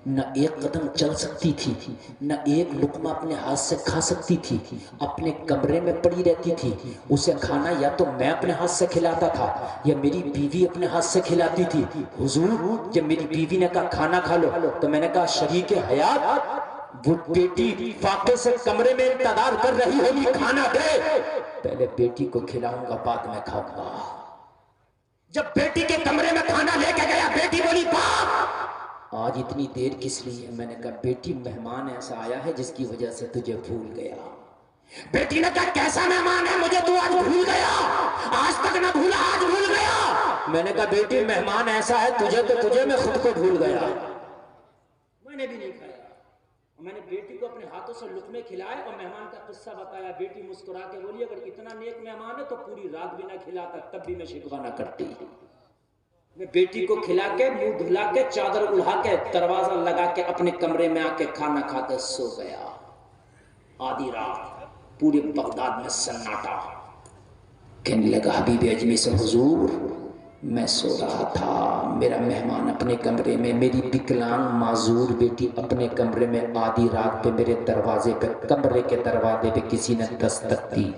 نہ ایک قدم چل سکتی تھی، نہ ایک لقمہ اپنے ہاتھ سے کھا سکتی تھی، اپنے کمرے میں پڑی رہتی تھی۔ اسے کھانا یا تو میں اپنے ہاتھ سے کھلاتا تھا یا میری بیوی اپنے ہاتھ سے کھلاتی تھی۔ حضور جب میری بیوی نے کہا کھانا کھا لو تو میں نے کہا شریک حیات وہ بیٹی فاقے سے کمرے میں انتظار کر رہی ہوگی، کھانا دے۔ پہلے بیٹی کو کھلاؤں گا بعد میں کھاؤں گا۔ جب بیٹی کے کمرے میں کھانا لے کے گیا بیٹی بولی باپ آج اتنی دیر کس لیے؟ میں نے کہا بیٹی مہمان ایسا آیا ہے جس کی وجہ سے تجھے بھول گیا۔ بیٹی نے کہا کیسا مہمان ہے مجھے تو آج بھول گیا؟ آج تک نہ بھولا آج بھول گیا۔ میں نے کہا بیٹی مہمان ایسا ہے تجھے تو تجھے میں خود کو بھول گیا۔ میں نے بھی نہیں کھایا، میں نے بیٹی کو اپنے ہاتھوں سے لقمے کھلائے اور مہمان کا قصہ بتایا۔ بیٹی مسکرا کے بولی اگر اتنا نیک مہمان ہے تو پوری رات بھی نہ کھلاتا تب بھی میں شکوہ نہ کرتی۔ میں بیٹی کو کھلا کے منہ دھلا کے چادر اڑا کے دروازہ لگا کے اپنے کمرے میں آ کے کھانا کھا کے سو گیا۔ آدھی رات پورے بغداد میں سناٹا۔ کہنے لگا حبیب اجمی سے حضور میں سو رہا تھا، میرا مہمان اپنے کمرے میں، میری وکلانگ معذور بیٹی اپنے کمرے میں، آدھی رات پہ میرے دروازے پہ کمرے کے دروازے پہ کسی نے دستک دی۔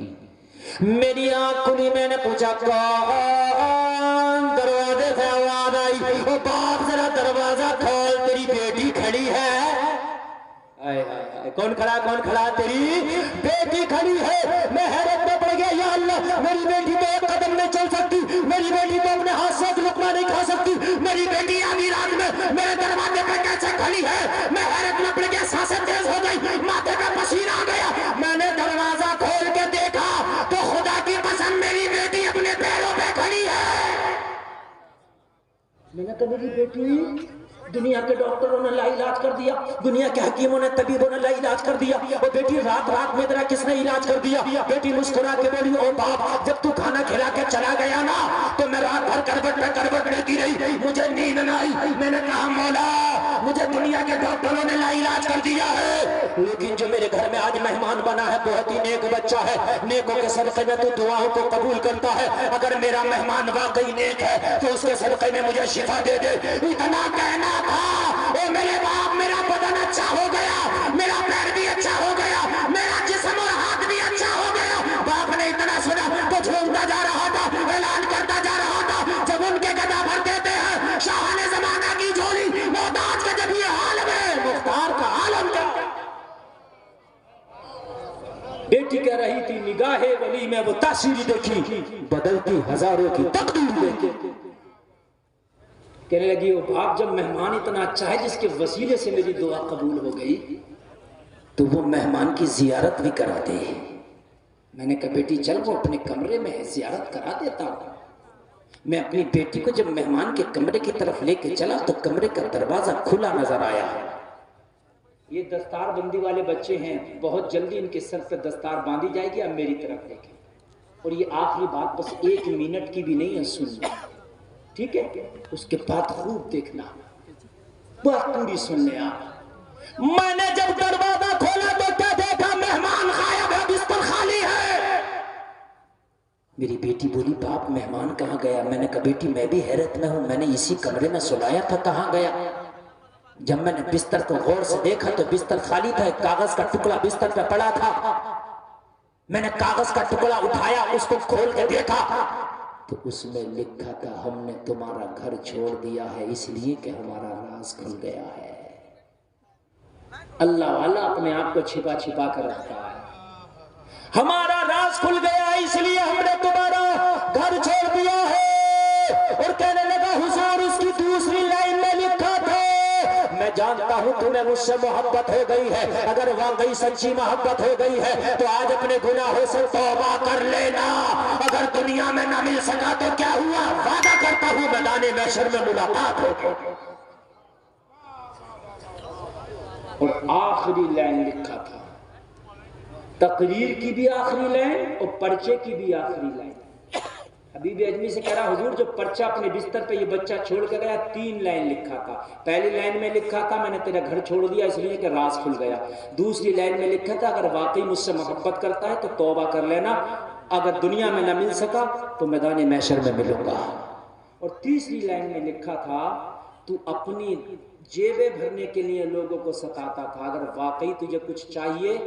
میری آنکھ کھلی، میں نے پوچھا کون؟ دروازے سے آواز آئی او باپ ذرا دروازہ کھول تیری بیٹی کھڑی ہے۔ کون کھڑا کون کھڑا؟ تیری بیٹی کھڑی ہے۔ میں حیرت میں پڑ گیا یا اللہ میری بیٹی تو ایک قدم نہیں چل سکتی، میری بیٹی تو اپنے ہاتھ سے ایک لقمہ نہیں کھا سکتی، میری بیٹی آدھی رات میں میرے دروازے پہ کیسے کھڑی ہے؟ میں حیرت میں پڑ گیا، سانسیں تیز ہو گئی، ماتھے پہ پسینہ آ گیا۔ میں نے دروازہ کھول کے دیکھا تو خدا کی قسم میری بیٹی اپنے پیروں پہ کھڑی ہے۔ میں نے کہا میری بیٹی دنیا کے ڈاکٹروں نے لا علاج کر دیا، دنیا کے حکیموں نے طبیبوں نے لا علاج کر دیا، اور بیٹی رات رات میں تیرا کس نے علاج کر دیا؟ بیٹی مسکرا کے بولی او باپ جب تو کھانا کھلا کے چلا گیا نا تو میں رات بھر کربٹ پہ کربٹ لیتی رہی، مجھے نیند نہ آئی۔ میں نے کہا مولا مجھے دنیا کے ڈاکٹروں نے لا علاج کر دیا ہے، لیکن جو میرے گھر میں آج مہمان بنا ہے بہت ہی نیک بچہ ہے، نیکوں کے صدقے میں تو دعاؤں کو قبول کرتا ہے، اگر میرا مہمان واقعی نیک ہے تو اس کے صدقے میں مجھے شفا دے دے۔ اتنا کہنا تھا اے میرے باپ میرا بدن اچھا ہو گیا، میرا پیر بھی اچھا ہو گیا، میرا جسم اور ہاتھ بھی اچھا ہو گیا۔ باپ نے اتنا سنا تو جھومتا جا رہا تھا، اعلان کرتا جا رہا بیٹی کہہ رہی تھی نگاہ ولی میں وہ تاثیر دیکھی بدلتی ہزاروں کی تقدیر دیکھی. کہنے لگی وہ باپ جب مہمان اتنا اچھا ہے جس کے وسیلے سے میری دعا قبول ہو گئی تو وہ مہمان کی زیارت بھی کرا دے. میں نے کہا بیٹی چل وہ اپنے کمرے میں ہے زیارت کرا دیتا ہوں. میں اپنی بیٹی کو جب مہمان کے کمرے کی طرف لے کے چلا تو کمرے کا دروازہ کھلا نظر آیا. یہ دستار بندی والے بچے ہیں، بہت جلدی ان کے سر پہ دستار باندھی جائے گی. اب میری طرف دیکھیں اور یہ آخری بات بس 1 منٹ کی بھی نہیں ہے، سن لیں ٹھیک ہے؟ اس کے بعد خوب دیکھنا، بات پوری سن لیں آپ. میں نے جب دروازہ کھولا تو کیا دیکھا؟ مہمان غائب ہے، بستر خالی ہے. میری بیٹی بولی باپ مہمان کہاں گیا؟ میں نے کہا بیٹی میں بھی حیرت میں ہوں، میں نے اسی کمرے میں سلایا تھا، کہاں گیا؟ جب میں نے بستر کو غور سے دیکھا تو بستر خالی تھا، ایک کاغذ کا ٹکڑا بستر پہ پڑا تھا. میں نے کاغذ کا ٹکڑا اٹھایا، اس کو کھول کے دیکھا تو اس میں لکھا تھا ہم نے تمہارا گھر چھوڑ دیا ہے اس لیے کہ ہمارا راز کھل گیا ہے. اللہ والا اپنے آپ کو چھپا چھپا کر رکھتا ہے. ہمارا راز کھل گیا اس لیے ہم نے تمہارا گھر چھوڑ دیا ہے. اور کہنے لگا حضور اس کی دوسری لائن میں لکھا تھا میں جانتا ہوں تمہیں مجھ سے محبت ہو گئی ہے، اگر واقعی سچی محبت ہو گئی ہے تو آج اپنے گناہوں سے توبہ کر لینا. اگر دنیا میں نہ مل سکا تو کیا ہوا، وعدہ کرتا ہوں میدان محشر میں ملاقات ہوگی. اور آخری لائن لکھا تھا، تقریر کی بھی آخری لائن اور پرچے کی بھی آخری لائن. حبیب اجمی سے کہہ رہا حضور جو پرچہ اپنے بستر پہ یہ بچہ چھوڑ کے گیا 3 لائن لکھا تھا. پہلی لائن میں لکھا تھا میں نے تیرا گھر چھوڑ دیا اس لیے کہ راز کھل گیا. دوسری لائن میں لکھا تھا اگر واقعی مجھ سے محبت کرتا ہے تو توبہ کر لینا، اگر دنیا میں نہ مل سکا تو میدان محشر میں ملوں گا. اور تیسری لائن میں لکھا تھا تو اپنی جیبیں بھرنے کے لیے لوگوں کو ستاتا تھا، اگر واقعی تجھے کچھ چاہیے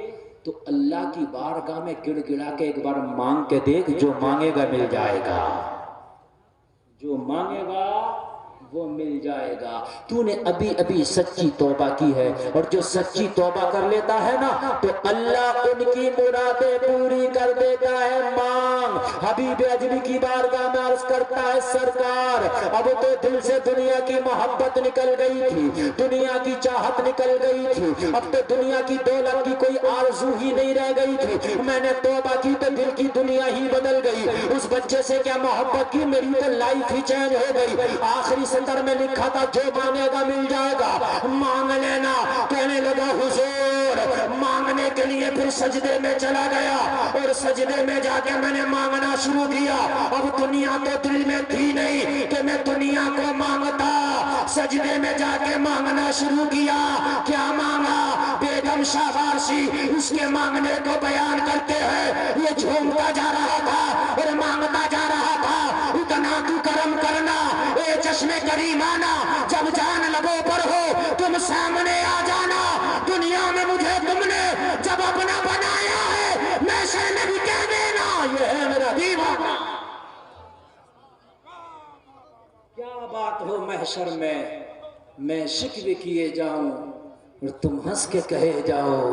تو اللہ کی بارگاہ میں گڑ گڑا کے ایک بار مانگ کے دیکھ، جو مانگے گا مل جائے گا، جو مانگے گا وہ مل جائے گا. تو نے ابھی ابھی سچی توبہ کی ہے اور جو سچی توبہ کر لیتا ہے نا تو اللہ ان کی مرادیں پوری کر دیتا ہے. مانگ. حبیب اجمی کی بارگاہ میں عرض کرتا ہے سرکار اب تو دل سے دنیا کی محبت نکل گئی تھی، دنیا کی چاہت نکل گئی تھی، اب تو دنیا کی دولت کی کوئی آرزو ہی نہیں رہ گئی تھی. میں نے توبہ کی تو دل کی دنیا ہی بدل گئی. اس بچے سے کیا محبت کی، میری تو لائف ہی چینج ہو گئی. آخری سطر میں لکھا تھا جو مانگے گا مل جائے گا، مانگ لینا. کہنے لگا حضور مانگنے کے لیے پھر سجدے میں چلا گیا اور سجدے میں جا کے میں نے مانگنا شروع کیا. اب دنیا تو دل میں تھی نہیں کہ میں دنیا کو مانگتا. سجدے میں جا کے مانگنا شروع کیا. کیا مانگا؟ بیگم شاہ وارسی اس کے مانگنے کو بیان کرتے ہیں یہ جھومتا جا رہا تھا اور مانگتا جا رہا تھا. اتنا تو کرم کرنا اے چشم کریمانہ، جب جان لبوں پر ہو تم سامنے آ جانا. دنیا میں مجھے تم نے جب اپنا بنایا ہے محشر میں بھی کہہ دینا یہ ہے میرا دیوانہ. کیا بات ہو محشر میں شکوے کیے جاؤں اور تم ہنس کے کہے جاؤ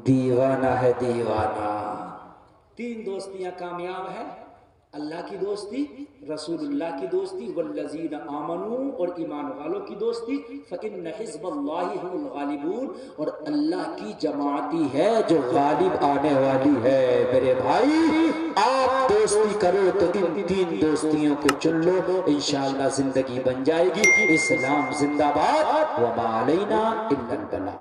دیوانہ ہے دیوانہ. 3 دوستیاں کامیاب ہیں، اللہ کی دوستی، رسول اللہ کی دوستی، والذین آمنوا اور ایمان والوں کی دوستی. فإن حزب اللہ هم الغالبون اور اللہ کی جماعتی ہے جو غالب آنے والی ہے. میرے بھائی آپ دوستی کرو تو ان 3 دوستیوں کو چن لو، انشاءاللہ زندگی بن جائے گی. اسلام زندہ باد، وما علینا الا البلاغ.